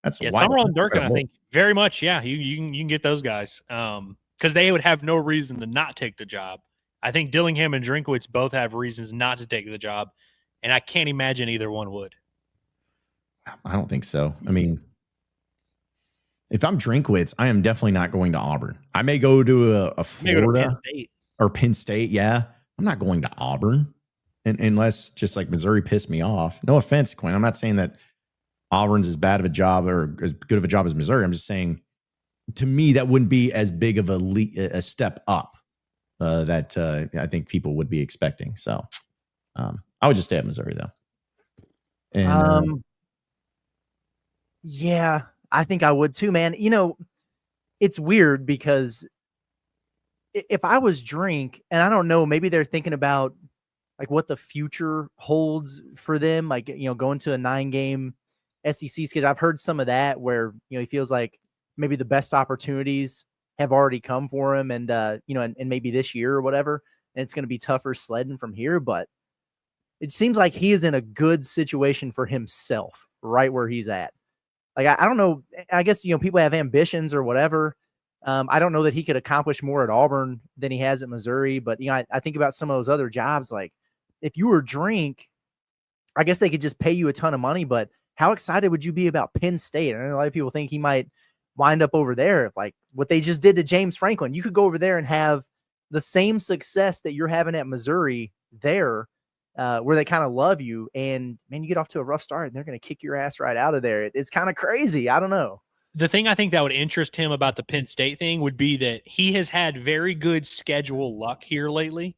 That's Summerall and Durkin, I think, very much. Yeah, you can get those guys because they would have no reason to not take the job. I think Dillingham and Drinkwitz both have reasons not to take the job, and I can't imagine either one would. I don't think so. I mean, if I'm Drinkwitz, I am definitely not going to Auburn. I may go to a Florida Penn State. Or Penn State. Yeah, I'm not going to Auburn unless just like Missouri pissed me off. No offense, Quinn. I'm not saying that Auburn's as bad of a job or as good of a job as Missouri. I'm just saying, to me, that wouldn't be as big of a step up that I think people would be expecting. So I would just stay at Missouri, though. And, yeah, I think I would too, man. It's weird because if I was Drink, and I don't know, maybe they're thinking about like what the future holds for them, like, going to a 9-game SEC schedule. I've heard some of that where, he feels like maybe the best opportunities have already come for him and maybe this year or whatever, and it's going to be tougher sledding from here. But it seems like he is in a good situation for himself right where he's at. Like, I don't know. I guess, people have ambitions or whatever. I don't know that he could accomplish more at Auburn than he has at Missouri, but, I think about some of those other jobs. Like, if you were Drink, I guess they could just pay you a ton of money, but how excited would you be about Penn State? I know a lot of people think he might wind up over there. Like what they just did to James Franklin, you could go over there and have the same success that you're having at Missouri there, where they kind of love you. And man, you get off to a rough start and they're going to kick your ass right out of there. It's kind of crazy. I don't know. The thing I think that would interest him about the Penn State thing would be that he has had very good schedule luck here lately.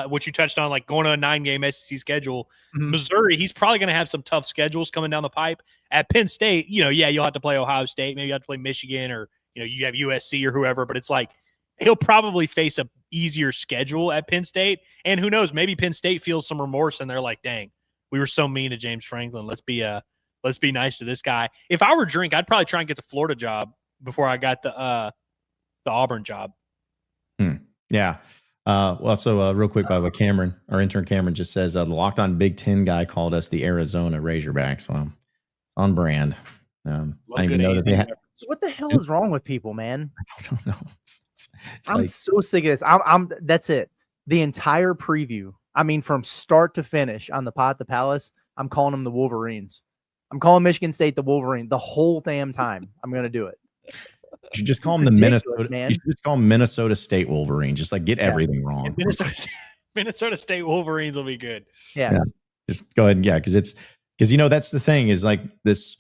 Which you touched on, like going to a 9-game SEC schedule. Mm-hmm. Missouri, he's probably going to have some tough schedules coming down the pipe. At Penn State, you'll have to play Ohio State. Maybe you have to play Michigan or, you have USC or whoever. But it's like he'll probably face a easier schedule at Penn State. And who knows, maybe Penn State feels some remorse and they're like, dang, we were so mean to James Franklin. Let's be nice to this guy. If I were Drink, I'd probably try and get the Florida job before I got the Auburn job. Yeah. Also, real quick, by what Cameron, our intern Cameron, just says the Locked On Big Ten guy called us the Arizona Razorbacks. Well, it's on brand. I didn't know that they had. What the hell is wrong with people, man? I don't know. I'm so sick of this. That's it. The entire preview. I mean, from start to finish on the Pot the Palace, I'm calling them the Wolverines. I'm calling Michigan State the Wolverine the whole damn time. I'm going to do it. You should just call them the Minnesota. Man. You should just call them Minnesota State Wolverine. Just like get everything wrong. Minnesota State Wolverines will be good. Yeah. Just go ahead. Yeah, because that's the thing is like this.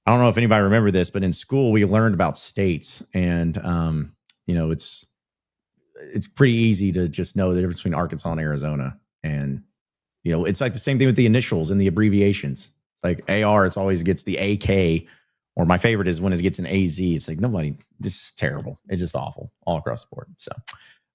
I don't know if anybody remember this, but in school we learned about states, and it's pretty easy to just know the difference between Arkansas and Arizona, and it's like the same thing with the initials and the abbreviations. It's like AR. It's always gets the AK. Or my favorite is when it gets an AZ. It's like this is terrible. It's just awful all across the board. So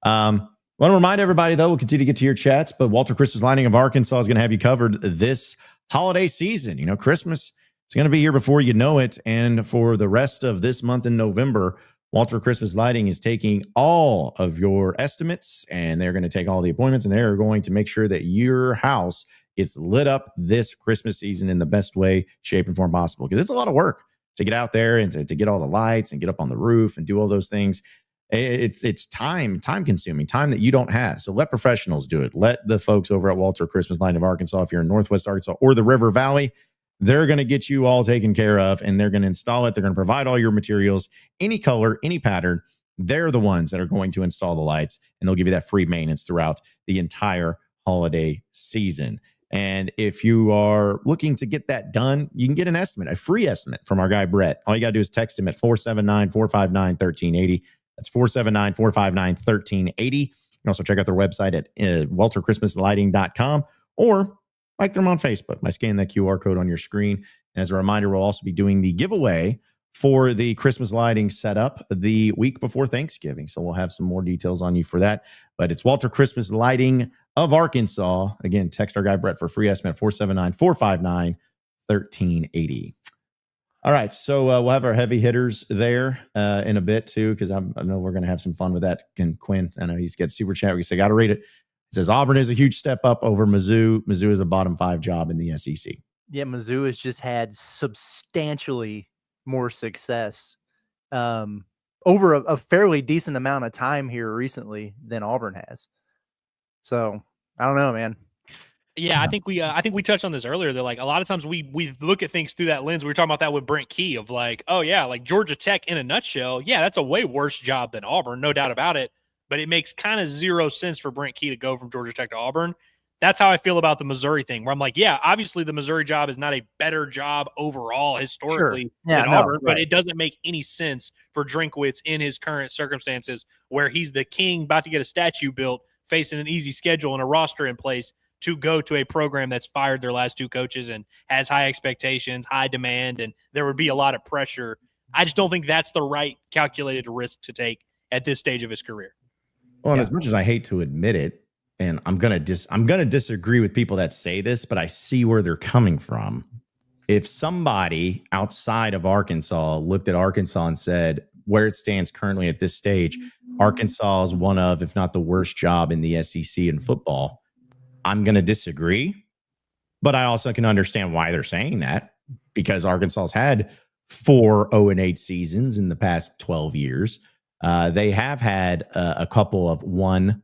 want to remind everybody, though, we'll continue to get to your chats, but Walter Christmas Lining of Arkansas is going to have you covered this holiday season. Christmas It's going to be here before you know it. And for the rest of this month in November, Walter Christmas Lighting is taking all of your estimates, and they're going to take all the appointments, and they're going to make sure that your house is lit up this Christmas season in the best way, shape, and form possible. Because it's a lot of work to get out there and to get all the lights and get up on the roof and do all those things. It's time consuming, time that you don't have. So let professionals do it. Let the folks over at Walter Christmas Lighting of Arkansas, if you're in Northwest Arkansas or the River Valley, they're going to get you all taken care of, and they're going to install it. They're going to provide all your materials, any color, any pattern. They're the ones that are going to install the lights, and they'll give you that free maintenance throughout the entire holiday season. And if you are looking to get that done, you can get an estimate, a free estimate from our guy, Brett. All you got to do is text him at 479-459-1380. That's 479-459-1380. You can also check out their website at walterchristmaslighting.com, or like them on Facebook by scanning that QR code on your screen. And as a reminder, we'll also be doing the giveaway for the Christmas lighting setup the week before Thanksgiving. So we'll have some more details on you for that. But it's Walter Christmas Lighting of Arkansas. Again, text our guy Brett for a free estimate, 479-459-1380. All right, so we'll have our heavy hitters there in a bit too, because I know we're going to have some fun with that. And Quinn, I know he's got super chat. We say, got to read it. It says Auburn is a huge step up over Mizzou. Mizzou is a bottom 5 job in the SEC. Yeah, Mizzou has just had substantially more success over a fairly decent amount of time here recently than Auburn has. So I don't know, man. Yeah, I think we touched on this earlier. That like a lot of times we look at things through that lens. We were talking about that with Brent Key of like, oh yeah, like Georgia Tech in a nutshell. Yeah, that's a way worse job than Auburn, no doubt about it. But it makes kind of zero sense for Brent Key to go from Georgia Tech to Auburn. That's how I feel about the Missouri thing, where I'm like, yeah, obviously the Missouri job is not a better job overall historically than Auburn, but it doesn't make any sense for Drinkwitz in his current circumstances, where he's the king about to get a statue built, facing an easy schedule and a roster in place, to go to a program that's fired their last 2 coaches and has high expectations, high demand, and there would be a lot of pressure. I just don't think that's the right calculated risk to take at this stage of his career. Well, and as much as I hate to admit it, and I'm gonna disagree with people that say this, but I see where they're coming from. If somebody outside of Arkansas looked at Arkansas and said, where it stands currently at this stage, Arkansas is one of, if not the worst job in the SEC in football, I'm going to disagree. But I also can understand why they're saying that, because Arkansas's had 4 0-8 seasons in the past 12 years. They have had a couple of 1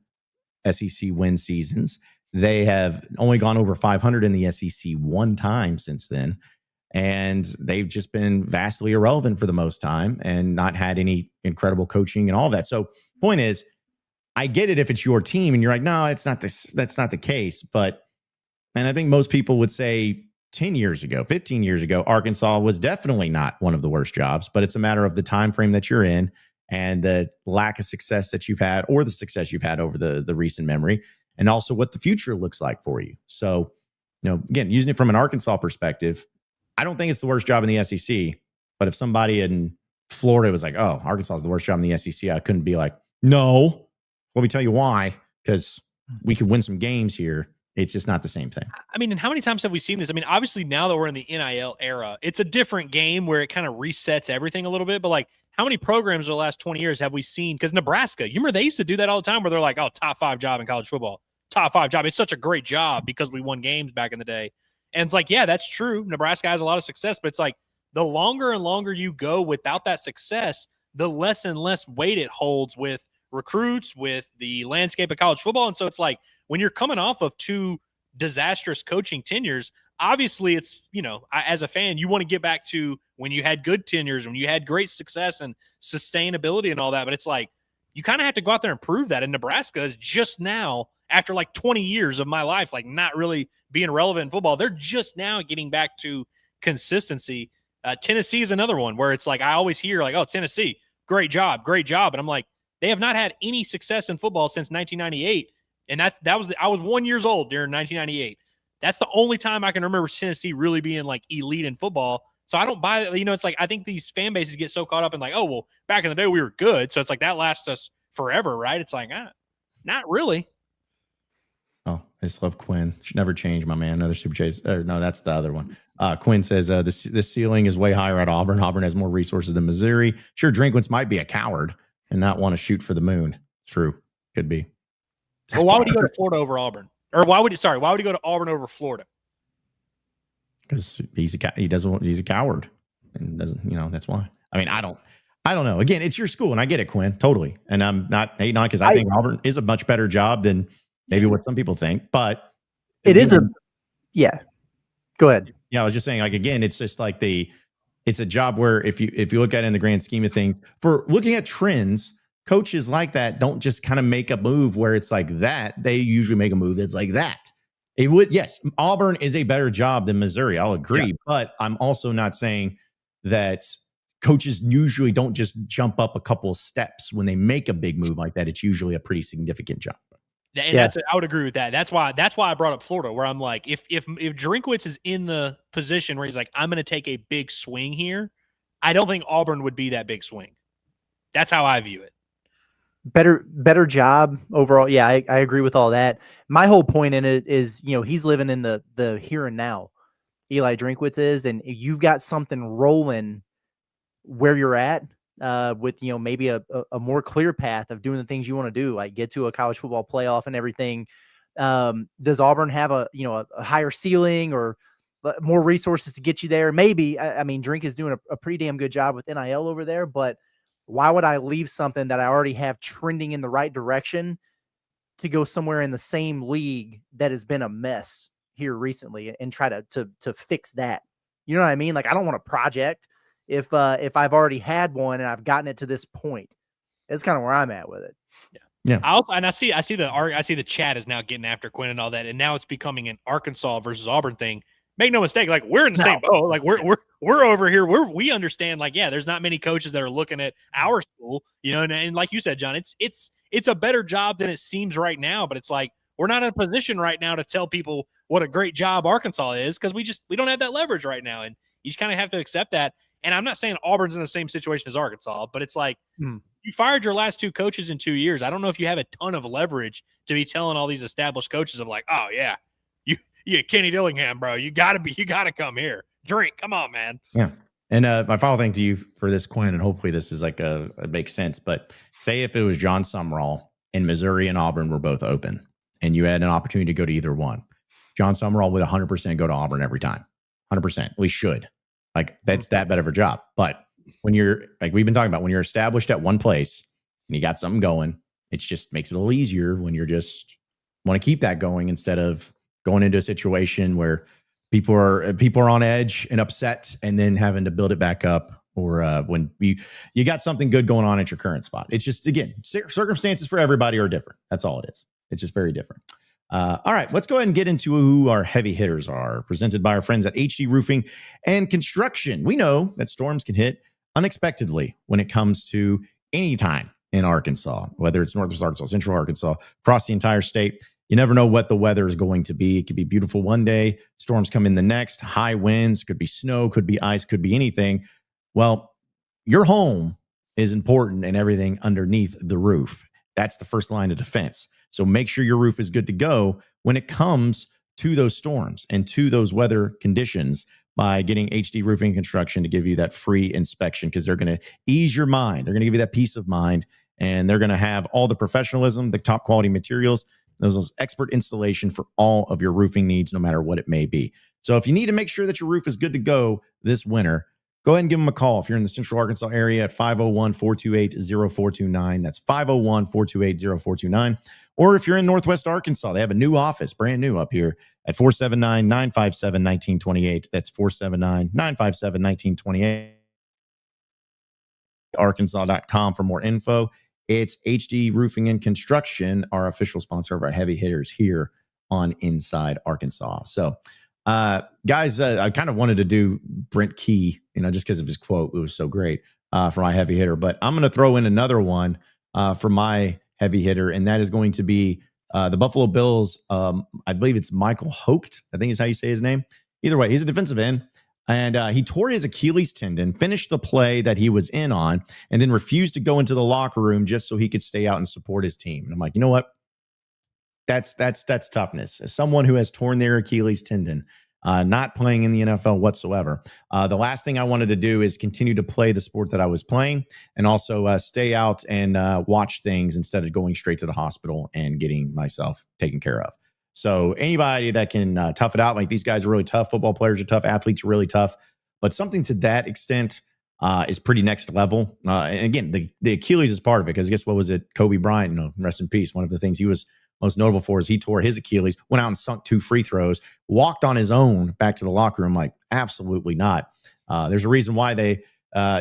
SEC win seasons. They have only gone over 500 in the SEC 1 time since then. And they've just been vastly irrelevant for the most time and not had any incredible coaching and all that. So point is, I get it if it's your team and you're like, no, that's not the case. But, and I think most people would say 10 years ago, 15 years ago, Arkansas was definitely not one of the worst jobs, but it's a matter of the time frame that you're in and the lack of success that you've had, or the success you've had over the recent memory, and also what the future looks like for you. So, again, using it from an Arkansas perspective, I don't think it's the worst job in the SEC, but if somebody in Florida was like, oh, Arkansas is the worst job in the SEC, I couldn't be like, no, let me tell you why, because we could win some games here. It's just not the same thing. I mean, and how many times have we seen this? I mean, obviously now that we're in the NIL era, it's a different game where it kind of resets everything a little bit. But like, how many programs in the last 20 years have we seen? Because Nebraska, you remember they used to do that all the time where they're like, oh, top 5 job in college football, top 5 job. It's such a great job because we won games back in the day. And it's like, yeah, that's true. Nebraska has a lot of success, but it's like the longer and longer you go without that success, the less and less weight it holds with recruits, with the landscape of college football. And so it's like when you're coming off of 2 disastrous coaching tenures, obviously it's, as a fan, you want to get back to when you had good tenures, when you had great success and sustainability and all that. But it's like, you kind of have to go out there and prove that. And Nebraska is just now, after like 20 years of my life, like not really being relevant in football, they're just now getting back to consistency. Tennessee is another one where it's like, I always hear like, oh, Tennessee, great job. And I'm like, they have not had any success in football since 1998. And I was 1 year old during 1998. That's the only time I can remember Tennessee really being like elite in football. So I don't buy it. It's like, I think these fan bases get so caught up in like, oh, well, back in the day we were good. So it's like that lasts us forever, right? It's like, not really. Oh, I just love Quinn. Should never change, my man. Another super chase. No, that's the other one. Quinn says the ceiling is way higher at Auburn. Auburn has more resources than Missouri. Sure, Drinkwitz might be a coward and not want to shoot for the moon. It's true. Could be. Well, why would he go to Florida over Auburn? Or why would he go to Auburn over Florida? Because he's a coward and doesn't, that's why. I mean, I don't know. Again, it's your school and I get it, Quinn, totally. And I'm not hating on because I think Auburn is a much better job than maybe what some people think, but it is go ahead. Yeah. I was just saying, like, again, it's just like it's a job where if you look at it in the grand scheme of things, for looking at trends, coaches like that don't just kind of make a move where it's like that. They usually make a move that's like that. Yes, Auburn is a better job than Missouri. I'll agree. But I'm also not saying that coaches usually don't just jump up a couple of steps when they make a big move like that. It's usually a pretty significant job. And I would agree with that. That's why I brought up Florida, where I'm like, if Drinkwitz is in the position where he's like, I'm going to take a big swing here, I don't think Auburn would be that big swing. That's how I view it. Better job overall. Yeah, I agree with all that. My whole point in it is, he's living in the here and now. Eli Drinkwitz is, and you've got something rolling where you're at with, maybe a more clear path of doing the things you want to do, like get to a college football playoff and everything. Does Auburn have a higher ceiling or more resources to get you there? Maybe. I mean, Drink is doing a pretty damn good job with NIL over there, but why would I leave something that I already have trending in the right direction to go somewhere in the same league that has been a mess here recently and try to fix that? You know what I mean? Like, I don't want a project if I've already had one and I've gotten it to this point. That's kind of where I'm at with it. Yeah. I see the chat is now getting after Quinn and all that, and now it's becoming an Arkansas versus Auburn thing. Make no mistake, like, we're in the same boat. Like, we're over here. We understand, like, yeah, there's not many coaches that are looking at our school, and like you said, John, it's a better job than it seems right now, but it's like, we're not in a position right now to tell people what a great job Arkansas is, because we don't have that leverage right now, and you just kind of have to accept that. And I'm not saying Auburn's in the same situation as Arkansas, but it's like, you fired your last two coaches in 2 years. I don't know if you have a ton of leverage to be telling all these established coaches of like, oh yeah, you Kenny Dillingham, bro. You gotta come here. Drink. Come on, man. Yeah. And my final thing to you for this, Quinn, and hopefully this is like it makes sense, but say if it was John Summerall and Missouri and Auburn were both open and you had an opportunity to go to either one, John Summerall would 100% go to Auburn every time. 100%. We should. Like, that's that better of a job. But when you're, like we've been talking about, when you're established at one place and you got something going, it just makes it a little easier when you're just want to keep that going instead of going into a situation where people are on edge and upset and then having to build it back up, or when you got something good going on at your current spot. It's just, again, circumstances for everybody are different. That's all it is. It's just very different. All right, let's go ahead and get into who our heavy hitters are, presented by our friends at HD Roofing and Construction. We know that storms can hit unexpectedly when it comes to any time in Arkansas, whether it's Northwest Arkansas, Central Arkansas, across the entire state. You never know what the weather is going to be. It could be beautiful one day, storms come in the next, high winds, could be snow, could be ice, could be anything. Well, your home is important and everything underneath the roof. That's the first line of defense. So make sure your roof is good to go when it comes to those storms and to those weather conditions by getting HD Roofing Construction to give you that free inspection, because they're going to ease your mind. They're going to give you that peace of mind, and they're going to have all the professionalism, the top quality materials, those expert installation for all of your roofing needs, no matter what it may be. So if you need to make sure that your roof is good to go this winter, go ahead and give them a call. If you're in the Central Arkansas area, at 501-428-0429. That's 501-428-0429. Or if you're in Northwest Arkansas, they have a new office, brand new up here at 479-957-1928. That's 479-957-1928. Arkansas.com for more info. It's HD Roofing and Construction, our official sponsor of our heavy hitters here on Inside Arkansas. So, guys, I kind of wanted to do Brent Key, just because of his quote. It was so great for my heavy hitter. But I'm going to throw in another one for my heavy hitter, and that is going to be the Buffalo Bills. I believe it's Michael Hocht, I think is how you say his name. Either way, he's a defensive end. And he tore his Achilles tendon, finished the play that he was in on, and then refused to go into the locker room just so he could stay out and support his team. And I'm like, you know what? That's toughness. As someone who has torn their Achilles tendon, not playing in the NFL whatsoever. The last thing I wanted to do is continue to play the sport that I was playing, and also stay out and watch things instead of going straight to the hospital and getting myself taken care of. So anybody that can tough it out, like these guys are really tough. Football players are tough. Athletes are really tough. But something to that extent is pretty next level. And again, the Achilles is part of it, because guess what was it? Kobe Bryant, rest in peace. One of the things he was most notable for is he tore his Achilles, went out and sunk 2 free throws, walked on his own back to the locker room. Like, absolutely not. There's a reason why they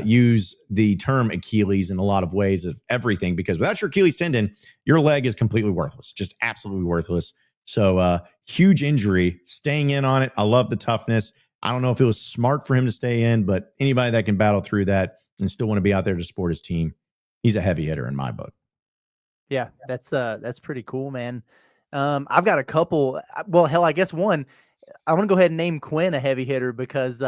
use the term Achilles in a lot of ways of everything, because without your Achilles tendon, your leg is completely worthless, just absolutely worthless. So huge injury, staying in on it. I love the toughness. I don't know if it was smart for him to stay in, but anybody that can battle through that and still want to be out there to support his team, he's a heavy hitter in my book. Yeah, that's pretty cool, man. I've got a couple. Well, hell, I guess one. I want to go ahead and name Quinn a heavy hitter, because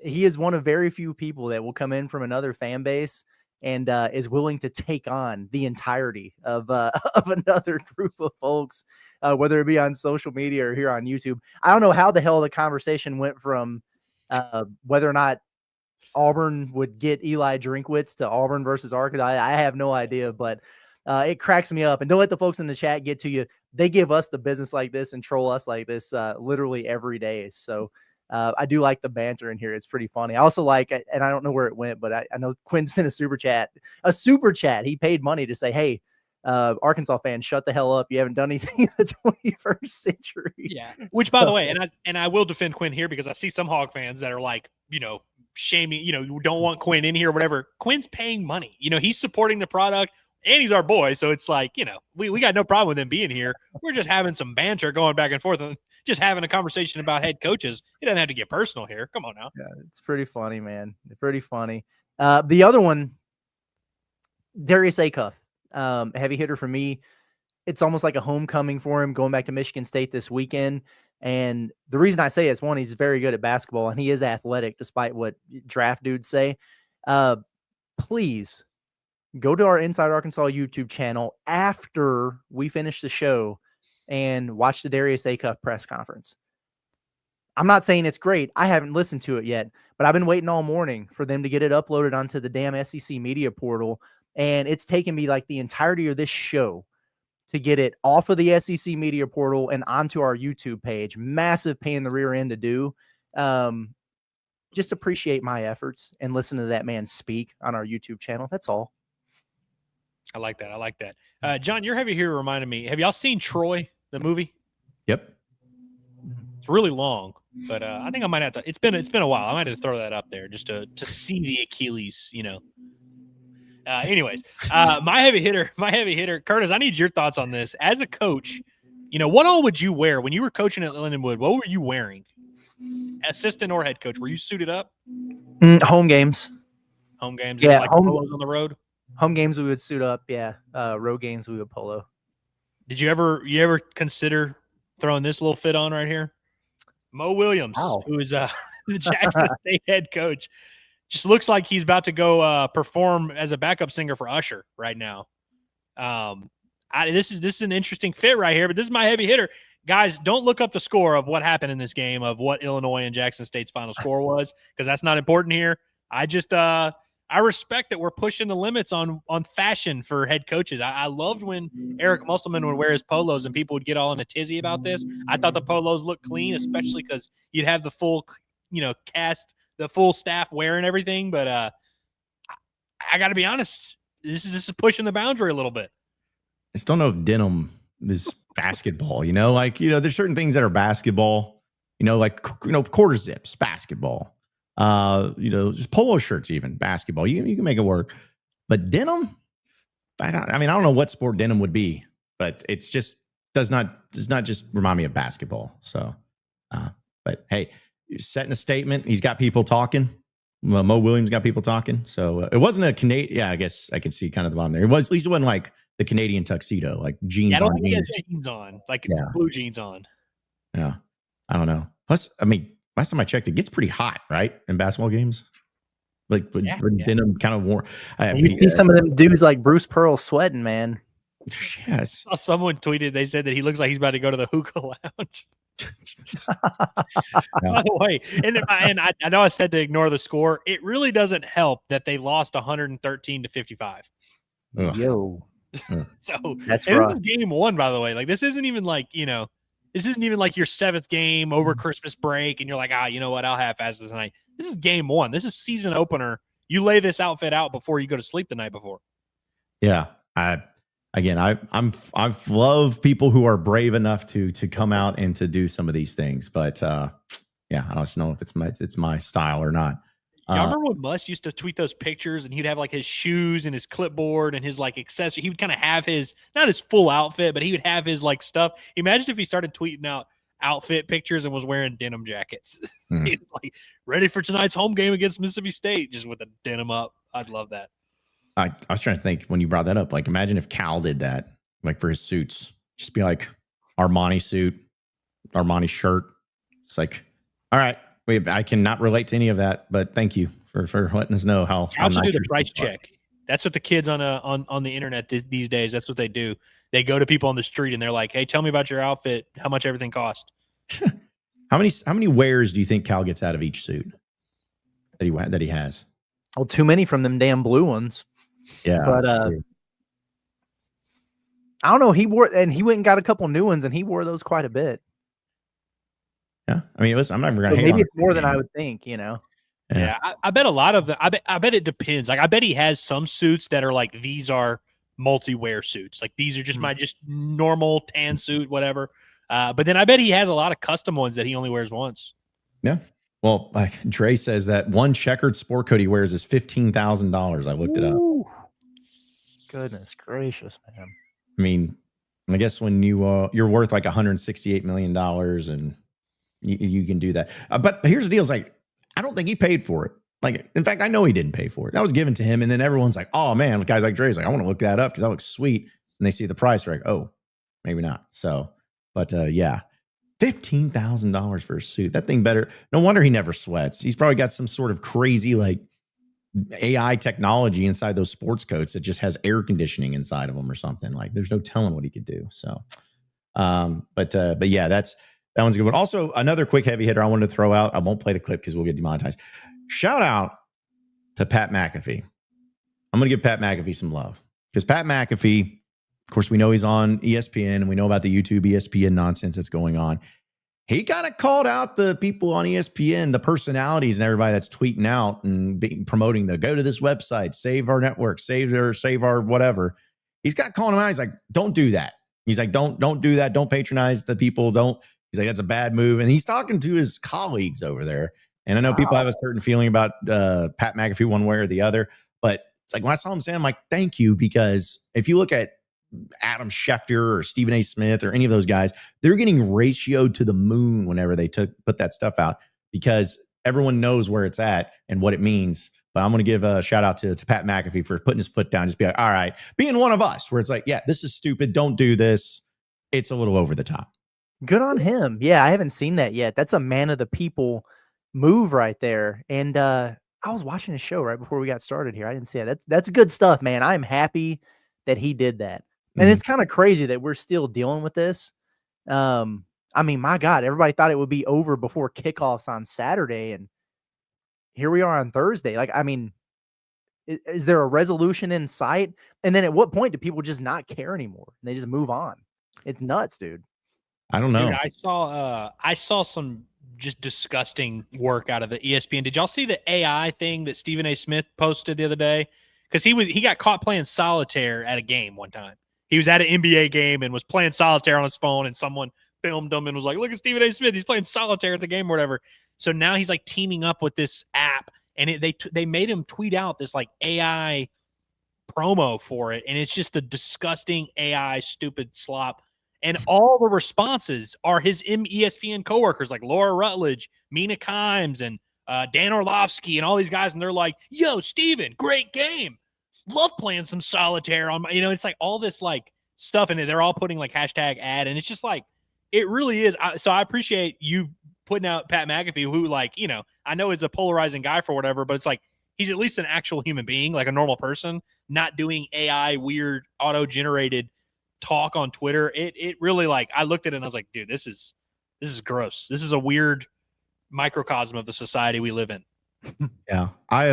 he is one of very few people that will come in from another fan base and is willing to take on the entirety of another group of folks, whether it be on social media or here on YouTube. I don't know how the hell the conversation went from whether or not Auburn would get Eli Drinkwitz to Auburn versus Arkansas. I have no idea, but it cracks me up. And don't let the folks in the chat get to you. They give us the business like this and troll us like this literally every day. So I do like the banter in here. It's pretty funny. I also like, and I don't know where it went, but I know Quinn sent a super chat. He paid money to say, hey, Arkansas fans, shut the hell up. You haven't done anything in the 21st century. Yeah. Which, by the way, and I will defend Quinn here, because I see some Hog fans that are like, shaming, you don't want Quinn in here or whatever. Quinn's paying money. He's supporting the product, and he's our boy. So it's like, we got no problem with him being here. We're just having some banter going back and forth and just having a conversation about head coaches. It doesn't have to get personal here. Come on now. Yeah, it's pretty funny, man. It's pretty funny. The other one, Darius Acuff, heavy hitter for me. It's almost like a homecoming for him, going back to Michigan State this weekend. And the reason I say it's one, he's very good at basketball, and he is athletic, despite what draft dudes say. Please go to our Inside Arkansas YouTube channel after we finish the show and watch the Darius Acuff press conference. I'm not saying it's great. I haven't listened to it yet, but I've been waiting all morning for them to get it uploaded onto the damn SEC media portal. And it's taken me like the entirety of this show to get it off of the SEC media portal and onto our YouTube page. Massive pain in the rear end to do. Just appreciate my efforts and listen to that man speak on our YouTube channel. That's all. I like that. John, your heavy hitter reminded me. Have y'all seen Troy, the movie? Yep. It's really long, but I think I might have to. It's been a while. I might have to throw that up there just to see the Achilles. Anyways, my heavy hitter, Curtis. I need your thoughts on this. As a coach, what all would you wear when you were coaching at Lindenwood? What were you wearing, assistant or head coach? Were you suited up? Home games. Yeah, like polos on the road. Home games we would suit up. Yeah. Road games we would polo. Did you ever consider throwing this little fit on right here? Mo Williams, who is the Jackson State head coach, just looks like he's about to go perform as a backup singer for Usher right now. This is an interesting fit right here, but this is my heavy hitter. Guys, don't look up the score of what happened in this game, of what Illinois and Jackson State's final score was, because that's not important here. I respect that we're pushing the limits on fashion for head coaches. I loved when Eric Musselman would wear his polos and people would get all in a tizzy about this. I thought the polos looked clean, especially because you'd have the full, cast, the full staff wearing everything. But I got to be honest, this is pushing the boundary a little bit. I still don't know if denim is basketball. There's certain things that are basketball. Quarter zips, basketball. Just polo shirts, even basketball. You can make it work, but denim. I don't know what sport denim would be, but it's just does not just remind me of basketball. So, but hey, you're setting a statement. He's got people talking. Mo Williams got people talking. So it wasn't a Canadian. Yeah, I guess I could see kind of the bottom there. At least it wasn't like the Canadian tuxedo, like jeans. Yeah, I don't on think he has jeans on, like blue jeans on. Yeah, I don't know. Plus, last time I checked, it gets pretty hot, right? In basketball games. Like, denim kind of warm. You see some of them dudes like Bruce Pearl sweating, man. Yes. Someone tweeted, they said that he looks like he's about to go to the hookah lounge. By the way, and I know I said to ignore the score. It really doesn't help that they lost 113-55. Ugh. Yo, So that's and rough. this is game one, by the way. Like this isn't even like this isn't even like your 7th game over Christmas break, and you're like, you know what? I'll half-ass this tonight. This is game one. This is season opener. You lay this outfit out before you go to sleep the night before. Yeah, I love people who are brave enough to come out and to do some of these things, but yeah, I don't know if it's my style or not. Y'all remember when Muss used to tweet those pictures and he'd have like his shoes and his clipboard and his like accessory? He would kind of have his, not his full outfit, but he would have his like stuff. Imagine if he started tweeting out outfit pictures and was wearing denim jackets. Mm-hmm. He's like, ready for tonight's home game against Mississippi State, just with a denim up. I'd love that. I was trying to think when you brought that up, like imagine if Cal did that, like for his suits, just be like Armani suit, Armani shirt. It's like, all right. I cannot relate to any of that, but thank you for letting us know how. I also nice do the your price suits are. check. That's what the kids on the internet these days. That's what they do. They go to people on the street and they're like, "Hey, tell me about your outfit. How much everything cost." How many wears do you think Cal gets out of each suit that he has? Well, too many from them damn blue ones. Yeah, But that's true. I don't know. He went and got a couple new ones, and he wore those quite a bit. Yeah, I mean, listen, I'm not going to So hate maybe on it's more than him. I would think. Yeah, I bet a lot of the. I bet it depends. Like, I bet he has some suits that are like these are multi-wear suits. Like these are just my just normal tan suit, whatever. But then I bet he has a lot of custom ones that he only wears once. Yeah. Well, like Dre says that one checkered sport coat he wears is $15,000. I looked it up. Goodness gracious, man. I mean, I guess when you're worth like $168 million and you can do that. But here's the deal. It's like, I don't think he paid for it. Like, in fact, I know he didn't pay for it. That was given to him. And then everyone's like, oh man, guys like Dre's like, I want to look that up because that looks sweet. And they see the price. They're like, oh, maybe not. So, but yeah, $15,000 for a suit. That thing better. No wonder he never sweats. He's probably got some sort of crazy like AI technology inside those sports coats that just has air conditioning inside of them or something. Like there's no telling what he could do. So, but yeah, that one's a good one. Also, another quick heavy hitter I wanted to throw out. I won't play the clip because we'll get demonetized. Shout out to Pat McAfee. I'm going to give Pat McAfee some love because Pat McAfee, of course, we know he's on ESPN and we know about the YouTube ESPN nonsense that's going on. He kind of called out the people on ESPN, the personalities and everybody that's tweeting out and promoting the go to this website, save our network, save our whatever. He's got calling them out. He's like, don't do that. He's like, don't do that. Don't patronize the people. He's like, that's a bad move. And he's talking to his colleagues over there. And I know people have a certain feeling about Pat McAfee one way or the other, but it's like when I saw him say, I'm like, thank you, because if you look at Adam Schefter or Stephen A. Smith or any of those guys, they're getting ratioed to the moon whenever they put that stuff out because everyone knows where it's at and what it means. But I'm going to give a shout out to Pat McAfee for putting his foot down. Just be like, all right, being one of us where it's like, yeah, this is stupid. Don't do this. It's a little over the top. Good on him. Yeah, I haven't seen that yet. That's a man of the people move right there. And I was watching a show right before we got started here. I didn't see it. That's good stuff, man. I'm happy that he did that. And it's kind of crazy that we're still dealing with this. I mean, my God, everybody thought it would be over before kickoffs on Saturday. And here we are on Thursday. Like, I mean, is there a resolution in sight? And then at what point do people just not care anymore? And they just move on. It's nuts, dude. I don't know. Dude, I saw some just disgusting work out of the ESPN. Did y'all see the AI thing that Stephen A. Smith posted the other day? Because he got caught playing solitaire at a game one time. He was at an NBA game and was playing solitaire on his phone, and someone filmed him and was like, look at Stephen A. Smith. He's playing solitaire at the game or whatever. So now he's like teaming up with this app, and they made him tweet out this like AI promo for it, and it's just the disgusting AI stupid slop. And all the responses are his ESPN coworkers like Laura Rutledge, Mina Kimes, and Dan Orlovsky, and all these guys, and they're like, yo, Steven, great game. Love playing some solitaire on my, it's like all this like stuff in it. They're all putting like hashtag ad, and it's just like, it really is. So I appreciate you putting out Pat McAfee, who like, I know is a polarizing guy for whatever, but it's like, he's at least an actual human being, like a normal person, not doing AI weird auto-generated talk on Twitter. It really, like, I looked at it and I was like, dude, this is This is gross. This is a weird microcosm of the society we live in. Yeah. I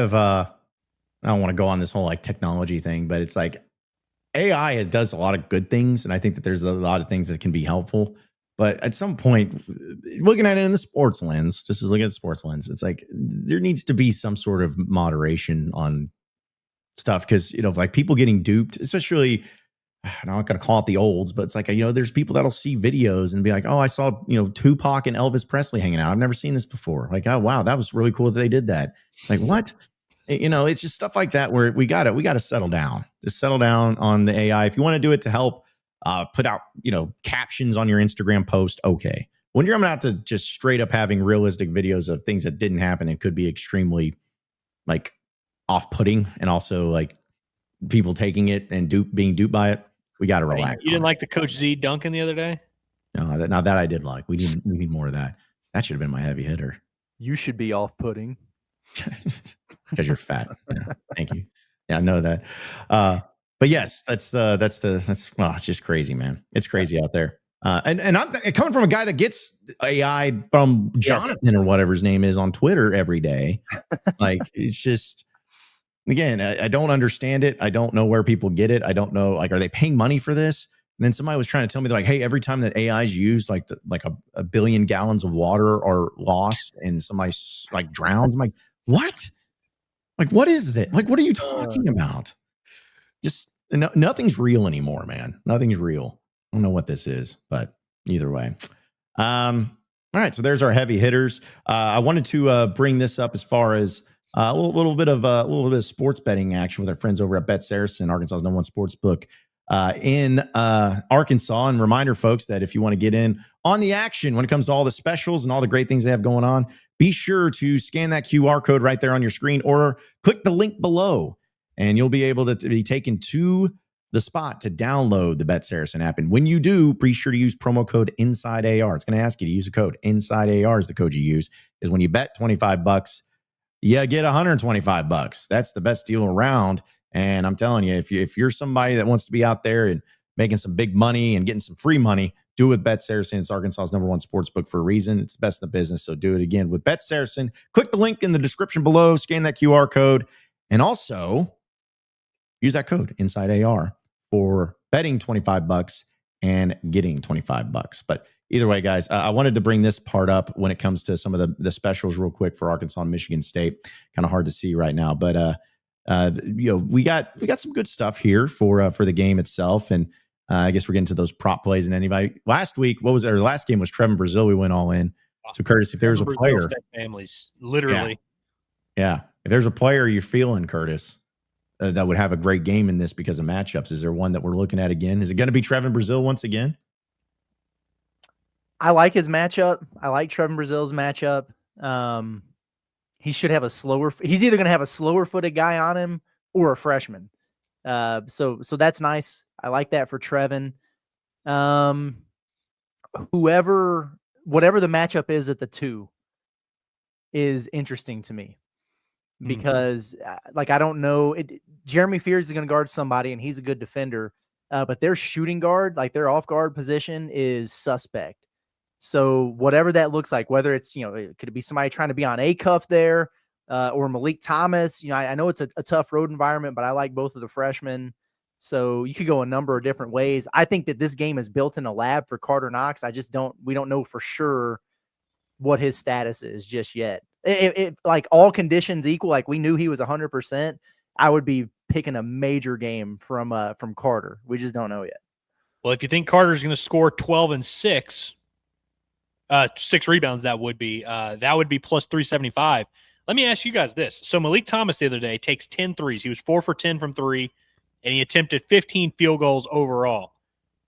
don't want to go on this whole like technology thing, but it's like AI does a lot of good things. And I think that there's a lot of things that can be helpful. But at some point, looking at it in the sports lens, just as looking at the sports lens, it's like there needs to be some sort of moderation on stuff. Cause, like people getting duped, especially, I'm not going to call it the olds, but it's like, there's people that'll see videos and be like, oh, I saw, Tupac and Elvis Presley hanging out. I've never seen this before. Like, oh, wow, that was really cool that they did that. It's like, what? It's just stuff like that where we got to settle down. Just settle down on the AI. If you want to do it to help put out, captions on your Instagram post, okay. When you're coming out to just straight up having realistic videos of things that didn't happen and could be extremely like off-putting, and also like people taking it and being duped by it, we got to relax. You didn't like the Coach Z dunking the other day? No, that I did like. We need more of that. That should have been my heavy hitter. You should be off-putting. Because you're fat. Yeah, thank you. Yeah, I know that. But yes, that's it's just crazy, man. It's crazy out there. And I'm coming from a guy that gets AI from Jonathan or whatever his name is on Twitter every day. Like, it's just, again, I don't understand it. I don't know where people get it. I don't know, like, are they paying money for this? And then somebody was trying to tell me, like, hey, every time that AI is used, like a billion gallons of water are lost and somebody like drowns. I'm like, what? Like, what is that? Like, what are you talking about? Just nothing's real anymore, man. Nothing's real. I don't know what this is, but either way. All right. So there's our heavy hitters. I wanted to bring this up as far as a little bit of sports betting action with our friends over at BetSaracen, Arkansas's #1 sports book in Arkansas. And reminder, folks, that if you want to get in on the action when it comes to all the specials and all the great things they have going on, be sure to scan that QR code right there on your screen or click the link below, and you'll be able to be taken to the spot to download the BetSaracen app. And when you do, be sure to use promo code InsideAR. It's going to ask you to use the code InsideAR is the code you use, is when you bet $25, you get $125. That's the best deal around. And I'm telling you, if you're somebody that wants to be out there and making some big money and getting some free money, do it with BetSaracen. It's Arkansas's #1 sports book for a reason. It's the best in the business. So do it again with BetSaracen. Click the link in the description below, scan that QR code, and also use that code InsideAR for betting $25 and getting $25. But either way, guys, I wanted to bring this part up when it comes to some of the specials real quick for Arkansas and Michigan State. Kind of hard to see right now, but we got some good stuff here for the game itself. And I guess we're getting to those prop plays. And anybody last week, the last game was Trevin Brazil. We went all in. So Curtis, if there's a player, families, literally, yeah. If there's a player you're feeling, Curtis, that would have a great game in this because of matchups, is there one that we're looking at again? Is it going to be Trevin Brazil once again? I like his matchup. I like Trevin Brazil's matchup. He should have he's either going to have a slower footed guy on him or a freshman. So that's nice. I like that for Trevin. Whatever the matchup is at the 2 is interesting to me, because I don't know. Jeremy Fears is going to guard somebody and he's a good defender, but their shooting guard, like their off guard position, is suspect. So whatever that looks like, whether it's, could it be somebody trying to be on a cuff there, or Malik Thomas? I know it's a tough road environment, but I like both of the freshmen. So you could go a number of different ways. I think that this game is built in a lab for Carter Knox. We don't know for sure what his status is just yet. If like all conditions equal, like we knew he was 100%, I would be picking a major game from Carter. We just don't know yet. Well, if you think Carter's going to score 12 and 6, 6 rebounds, that would be plus 375. Let me ask you guys this. So Malik Thomas the other day takes 10 threes. He was 4 for 10 from 3, and he attempted 15 field goals overall.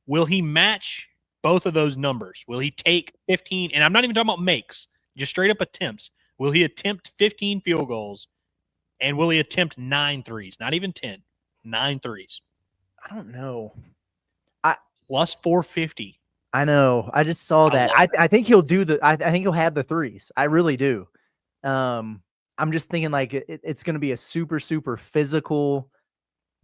Will he match both of those numbers? Will he take 15? And I'm not even talking about makes, just straight up attempts. Will he attempt 15 field goals, and will he attempt 9 threes? Not even 10, 9 threes. I don't know. Plus 450. I know. I just saw that. I think he'll do I think he'll have the threes. I really do. I'm just thinking like it's going to be a super, super physical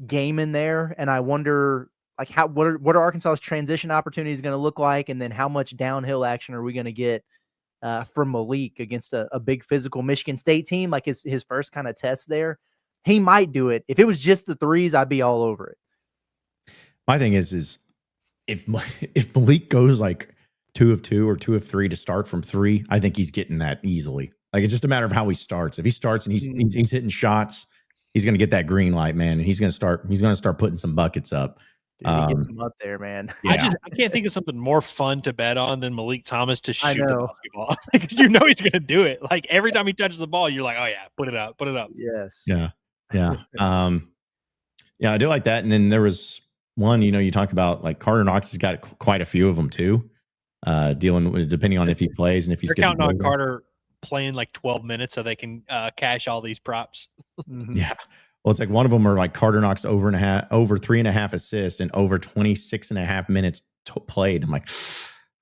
game in there. And I wonder like what are Arkansas's transition opportunities going to look like, and then how much downhill action are we going to get from Malik against a big physical Michigan State team, like his first kind of test there. He might do it. If it was just the threes, I'd be all over it. My thing is if Malik goes like 2 of 2 or 2 of 3 to start from 3, I think he's getting that easily. Like, it's just a matter of how he starts. If he starts and he's hitting shots, he's going to get that green light, man, and he's going to start putting some buckets up. Dude, he gets him up there, man. Yeah. I can't think of something more fun to bet on than Malik Thomas to shoot the basketball. Like, you know he's going to do it. Like, every time he touches the ball, you're like, oh yeah, put it up. Yes. Yeah. Yeah, I do like that. And then there was one, you talk about like Carter Knox has got quite a few of them too, dealing with, depending on if he plays and if he's They're counting on Carter playing like 12 minutes so they can cash all these props. Yeah. Well, it's like one of them are like Carter Knox over 3.5 assists and over 26.5 minutes played. I'm like,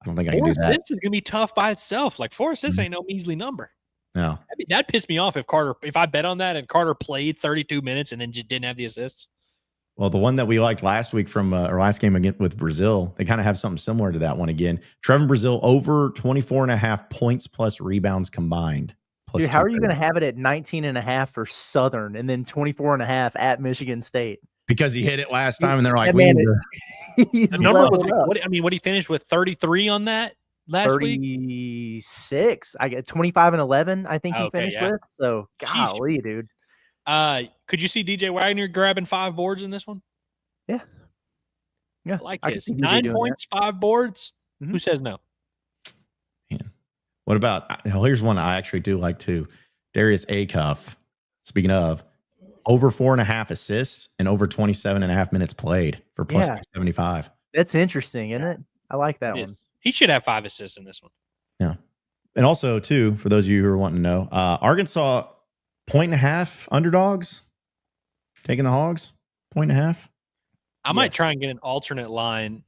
I don't think I can do that. 4 assists is going to be tough by itself. Like 4 assists ain't no measly number. No. That'd piss me off if I bet on that and Carter played 32 minutes and then just didn't have the assists. Well, the one that we liked last week from our last game again with Brazil, they kind of have something similar to that one again. Trevin Brazil over 24.5 points plus rebounds combined. Dude, how are you going to have it at 19.5 for Southern and then 24.5 at Michigan State? Because he hit it last time and they're like, the number was like, what he finished with 33 on that last 36. I get 25 and 11. I think he finished with. So golly, dude. Could you see DJ Wagner grabbing 5 boards in this one? Yeah. I like his 9 points, 5 boards. Mm-hmm. Who says no? Man. What about, here's one I actually do like too. Darius Acuff, speaking of, over 4.5 assists and over 27.5 minutes played for plus 275. That's interesting, isn't it? I like that one. He should have 5 assists in this one. Yeah. And also, too, for those of you who are wanting to know, Arkansas 1.5 underdogs taking the Hogs 1.5. I might try and get an alternate line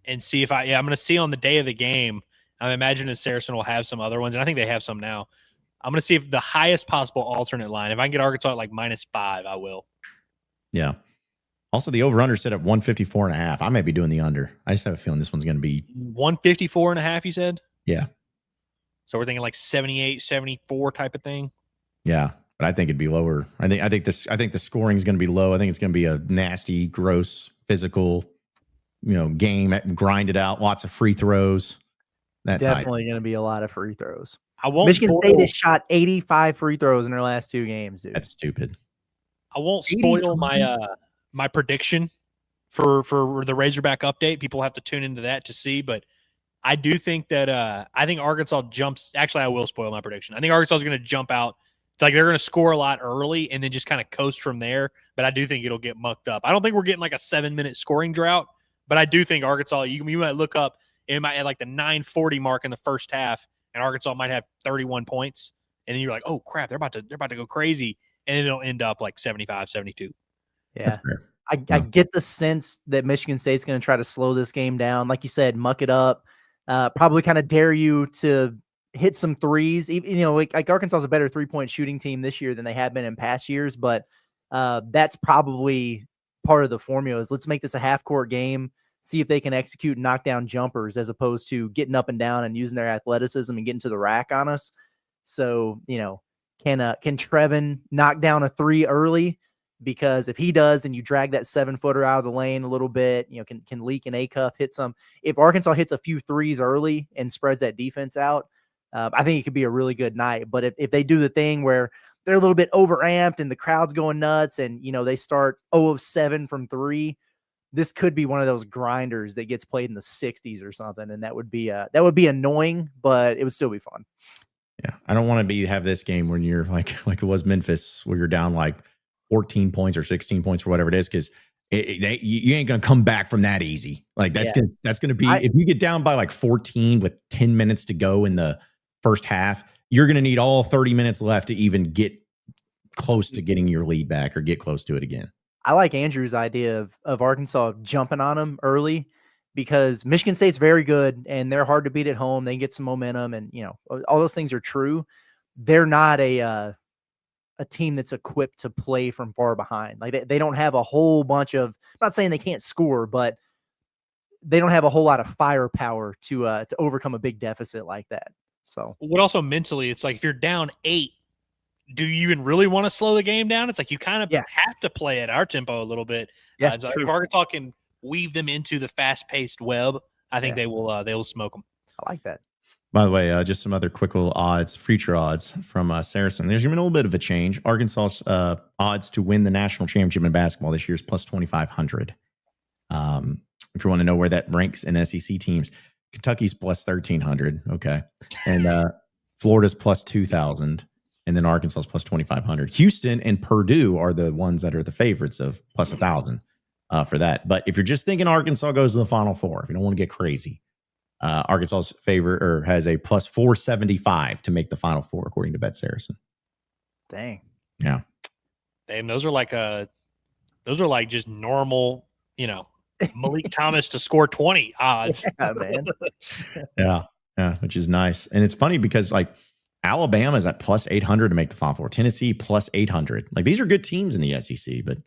and see if I'm going to see on the day of the game. I'm imagining Saracen will have some other ones, and I think they have some now. I'm going to see if the highest possible alternate line, if I can get Arkansas at like -5, I will. Yeah. Also, the over-under set at 154.5. I might be doing the under. I just have a feeling this one's going to be 154.5, you said? Yeah. So we're thinking like 78, 74 type of thing? Yeah, but I think it'd be lower. I think the scoring is going to be low. I think it's going to be a nasty, gross, physical, game, grind it out, lots of free throws. Definitely going to be a lot of free throws. Michigan State has shot 85 free throws in their last 2 games, dude. That's stupid. I won't spoil my prediction for the Razorback update. People have to tune into that to see, but I do think that I think Arkansas jumps. Actually, I will spoil my prediction. I think Arkansas is going to jump out. Like, they're going to score a lot early and then just kind of coast from there. But I do think it'll get mucked up. I don't think we're getting like a 7-minute scoring drought, but I do think Arkansas, you might look up, it might at like the 9:40 mark in the first half, and Arkansas might have 31 points. And then you're like, oh crap, they're about to go crazy. And then it'll end up like 75, 72. Yeah. That's fair. I get the sense that Michigan State's going to try to slow this game down. Like you said, muck it up, probably kind of dare you to hit some threes. Like Arkansas is a better 3-point shooting team this year than they have been in past years, but that's probably part of the formula is let's make this a half-court game, see if they can execute and knock down jumpers as opposed to getting up and down and using their athleticism and getting to the rack on us. So, can Trevin knock down a 3 early? Because if he does, then you drag that 7-footer out of the lane a little bit. Can Leak and Acuff hit some? If Arkansas hits a few threes early and spreads that defense out, I think it could be a really good night. But if they do the thing where they're a little bit overamped and the crowd's going nuts and, they start 0 of 7 from 3, this could be one of those grinders that gets played in the 60s or something. And that would be annoying, but it would still be fun. Yeah. I don't want to have this game when you're like it was Memphis, where you're down like 14 points or 16 points or whatever it is, because you ain't going to come back from that easy. Like that's going to be, if you get down by like 14 with 10 minutes to go in the first half, you're going to need all 30 minutes left to even get close to getting your lead back or get close to it again. I like Andrew's idea of Arkansas jumping on them early, because Michigan State's very good and they're hard to beat at home. They can get some momentum and, all those things are true. They're not a team that's equipped to play from far behind. Like they don't have a whole bunch of, I'm not saying they can't score, but they don't have a whole lot of firepower to overcome a big deficit like that. So what also mentally, it's like if you're down 8, do you even really want to slow the game down? It's like you kind of have to play at our tempo a little bit. Yeah, so if Arkansas can weave them into the fast-paced web, I think they will smoke them. I like that. By the way, just some other quick little odds, future odds from SARACEN. There's been a little bit of a change. Arkansas's odds to win the national championship in basketball this year is plus 2,500. If you want to know where that ranks in SEC teams, Kentucky's plus 1,300. Okay. And Florida's plus 2,000. And then Arkansas's plus 2,500. Houston and Purdue are the ones that are the favorites of plus 1,000 for that. But if you're just thinking Arkansas goes to the Final Four, if you don't want to get crazy, Arkansas's has a plus 475 to make the Final Four, according to Bet Saracen. Dang. Yeah. Damn, those are like just normal, Malik Thomas to score 20 odds. Yeah, man. Yeah, which is nice. And it's funny because like Alabama is at plus 800 to make the Final Four. Tennessee plus 800. Like these are good teams in the SEC, but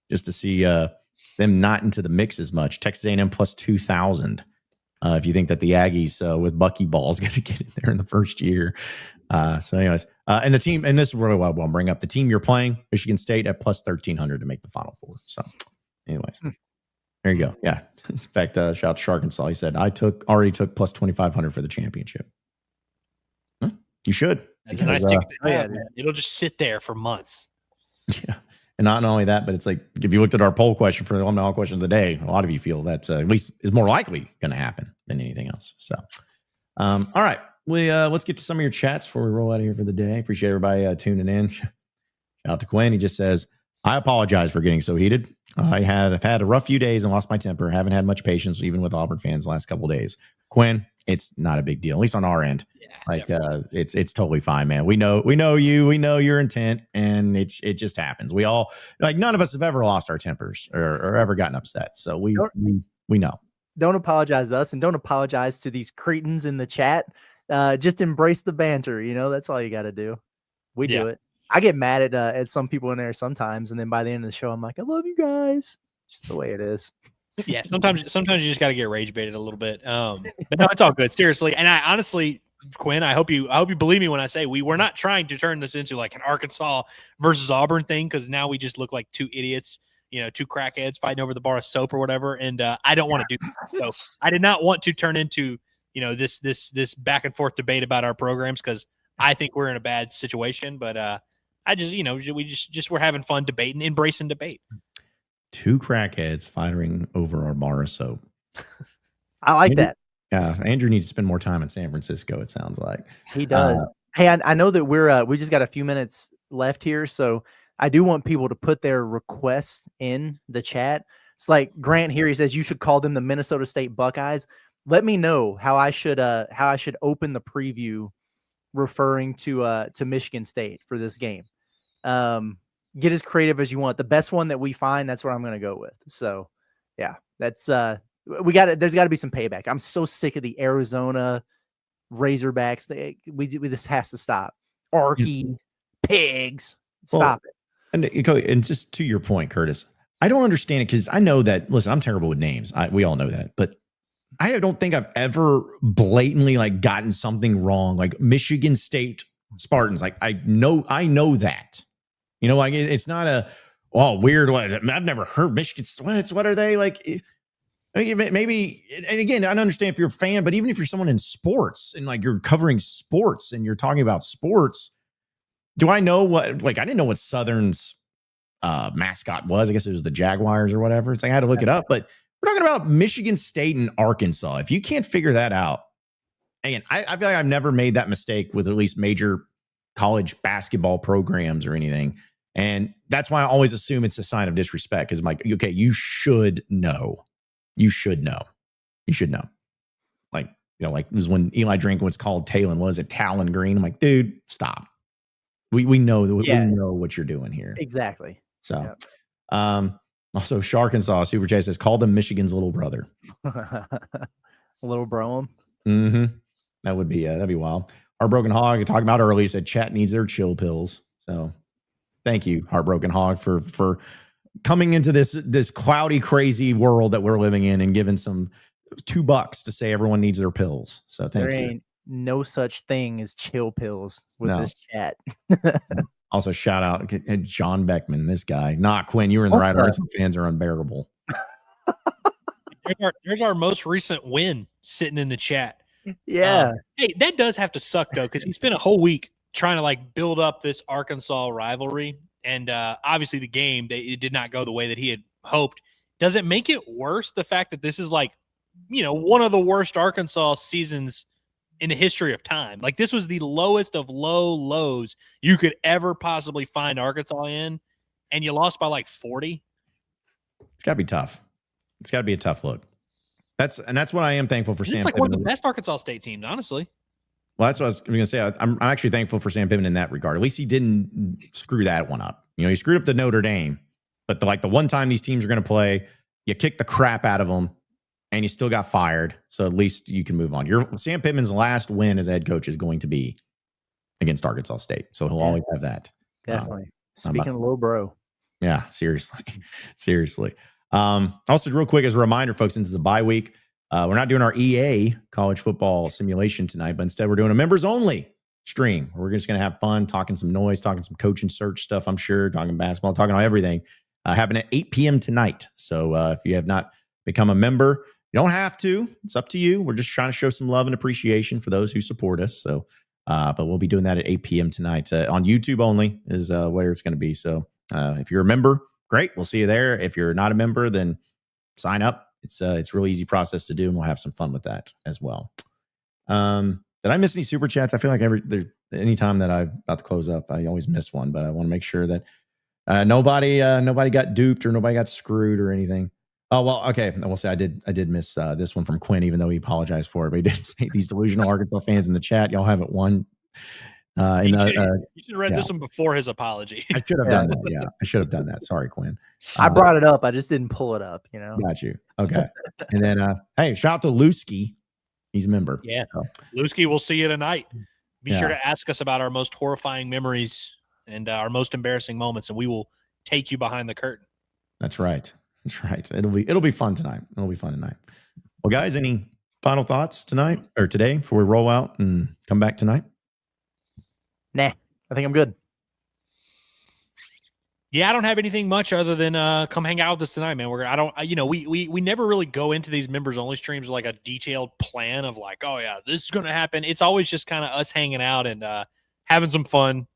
just to see them not into the mix as much. Texas A&M plus 2,000. If you think that the Aggies with Buckyball is going to get in there in the first year. So anyways, and the team, and this is really what I want to bring up. The team you're playing, Michigan State at plus 1,300 to make the Final Four. So anyways, there you go. Yeah. In fact, shout out to Arkansas. He said, I already took plus 2,500 for the championship. Huh? You should. That's a nice ticket to have, man. It'll just sit there for months. Yeah. And not only that, but it's like, if you looked at our poll question for the all question of the day, a lot of you feel that at least is more likely going to happen than anything else. So, all right. Let's get to some of your chats before we roll out of here for the day. Appreciate everybody tuning in. Shout out to Quinn. He just says, I apologize for getting so heated. I've had a rough few days and lost my temper. Haven't had much patience, even with Auburn fans the last couple of days. Quinn, it's not a big deal, at least on our end. Yeah, it's totally fine, man. We know you, we know your intent, and it just happens. We all, like, none of us have ever lost our tempers or ever gotten upset. So we know. Don't apologize to us, and don't apologize to these cretins in the chat. Just embrace the banter. That's all you got to do. We do it. I get mad at some people in there sometimes, and then by the end of the show, I'm like, I love you guys. Just the way it is. Yeah, sometimes you just got to get rage baited a little bit. But no, it's all good, seriously. And I honestly, Quinn, I hope you believe me when I say we're not trying to turn this into like an Arkansas versus Auburn thing, because now we just look like two idiots, two crackheads fighting over the bar of soap or whatever. And I don't want to do that. So I did not want to turn into this back and forth debate about our programs, because I think we're in a bad situation. But I just we just we're having fun debating, embracing debate. Two crackheads fighting over our bar of soap. I like that. Yeah, Andrew needs to spend more time in San Francisco, it sounds like. He does. Hey, I know that we just got a few minutes left here, so I do want people to put their requests in the chat. It's like Grant here, he says you should call them the Minnesota State Buckeyes. Let me know how I should open the preview referring to Michigan State for this game. Get as creative as you want. The best one that we find, that's what I'm going to go with. So, yeah, that's there's got to be some payback. I'm so sick of the Arizona Razorbacks. This has to stop. Arky pigs, stop it. And just to your point, Curtis, I don't understand it, because I know that. Listen, I'm terrible with names. We all know that, but I don't think I've ever blatantly gotten something wrong. Like Michigan State Spartans, I know that. It's not weird. I've never heard Michigan. What are they like? Maybe, and again, I understand if you're a fan, but even if you're someone in sports and you're covering sports and you're talking about sports, do I know what? I didn't know what Southern's mascot was. I guess it was the Jaguars or whatever. It's I had to look it up, but we're talking about Michigan State and Arkansas. If you can't figure that out, again, I feel like I've never made that mistake with at least major college basketball programs or anything. And that's why I always assume it's a sign of disrespect, because I'm like, okay, you should know. You should know. It was when Eli Drinkwitz called Talon, was it Talon Green? I'm like, dude, stop. We know that we know what you're doing here. Exactly. So, also Sharkensaw Super J says, call them Michigan's little brother. Little bro. Mm-hmm. That'd be wild. Our Broken Hog, talking about earlier, said chat needs their chill pills. So Thank you, Heartbroken Hog, for coming into this cloudy, crazy world that we're living in and giving some $2 to say everyone needs their pills. So thank There you. ain't no such thing as chill pills with this chat. Also, shout out to John Beckman, this guy. Nah, Quinn, you were in the right. Arkansas fans are unbearable. There's our most recent win sitting in the chat. Yeah. Hey, that does have to suck, though, because he spent a whole week trying to, like, build up this Arkansas rivalry. And obviously the game, it did not go the way that he had hoped. Does it make it worse, the fact that this is, like, one of the worst Arkansas seasons in the history of time? Like, this was the lowest of low lows you could ever possibly find Arkansas in, and you lost by like 40. It's got to be tough. It's got to be a tough look. That's what I am thankful for. Sam It's like Pittman. one of the best Arkansas State teams, honestly. Well, that's what I was going to say. I'm actually thankful for Sam Pittman in that regard. At least he didn't screw that one up. He screwed up the Notre Dame, but the one time these teams are going to play, you kick the crap out of them, and you still got fired. So at least you can move on. Sam Pittman's last win as a head coach is going to be against Arkansas State. So he'll always have that. Definitely. Speaking of low bro. Yeah, seriously. Seriously. Also, real quick, as a reminder, folks, since it's a bye week, we're not doing our EA college football simulation tonight, but instead we're doing a members only stream. We're just going to have fun, talking some noise, talking some coaching search stuff, I'm sure, talking basketball, talking about everything. Happening at 8 p.m. tonight. So if you have not become a member, you don't have to. It's up to you. We're just trying to show some love and appreciation for those who support us. So, but we'll be doing that at 8 p.m. tonight on YouTube only is where it's going to be. So if you're a member, great. We'll see you there. If you're not a member, then sign up. It's a really easy process to do, and we'll have some fun with that as well. Did I miss any super chats? I feel like any time that I'm about to close up, I always miss one, but I want to make sure that nobody got duped or nobody got screwed or anything. Oh, well, okay. I will say I did miss this one from Quinn, even though he apologized for it. But he did say these delusional Arkansas fans in the chat, y'all haven't won. You should have read this one before his apology. I should have done that. Yeah, I should have done that. Sorry, Quinn. I brought it up. I just didn't pull it up. Got you. Okay. And then, hey, shout out to Lusky. He's a member. Yeah. So. Lusky, we'll see you tonight. Be sure to ask us about our most horrifying memories and our most embarrassing moments, and we will take you behind the curtain. That's right. That's right. It'll be fun tonight. It'll be fun tonight. Well, guys, any final thoughts tonight or today before we roll out and come back tonight? Nah, I think I'm good. Yeah, I don't have anything much other than come hang out with us tonight, man. We never really go into these members only streams with like a detailed plan of like, oh yeah, this is going to happen. It's always just kind of us hanging out and having some fun,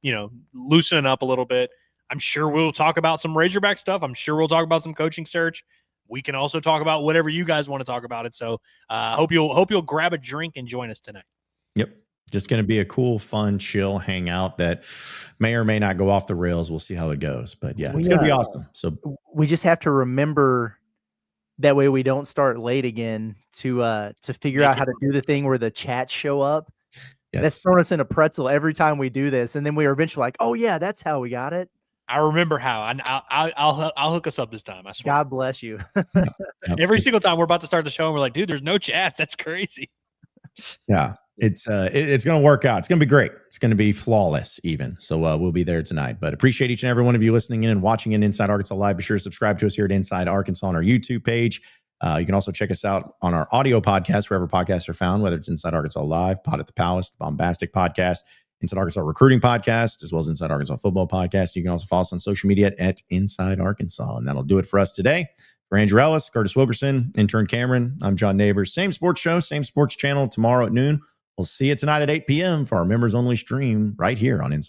loosening up a little bit. I'm sure we'll talk about some Razorback stuff. I'm sure we'll talk about some coaching search. We can also talk about whatever you guys want to talk about it. So I hope you'll grab a drink and join us tonight. Yep. Just going to be a cool, fun, chill hangout that may or may not go off the rails. We'll see how it goes. But yeah, it's going to be awesome. So we just have to remember that way we don't start late again to figure out how to do the thing where the chats show up. Yes. That's throwing us in a pretzel every time we do this. And then we are eventually like, oh yeah, that's how we got it. I remember how. I'll hook us up this time. I swear. God bless you. Every single time we're about to start the show and we're like, dude, there's no chats. That's crazy. Yeah. It's going to work out. It's going to be great. It's going to be flawless even. So we'll be there tonight, but appreciate each and every one of you listening in and watching in Inside Arkansas Live. Be sure to subscribe to us here at Inside Arkansas on our YouTube page. You can also check us out on our audio podcast, wherever podcasts are found, whether it's Inside Arkansas Live, Pod at the Palace, the Bombastic Podcast, Inside Arkansas Recruiting Podcast, as well as Inside Arkansas Football Podcast. You can also follow us on social media at Inside Arkansas. And that'll do it for us today. For Andrew Ellis, Curtis Wilkerson, intern Cameron, I'm John Neighbors. Same sports show, same sports channel tomorrow at noon. We'll see you tonight at 8 p.m. for our members only stream right here on Inside.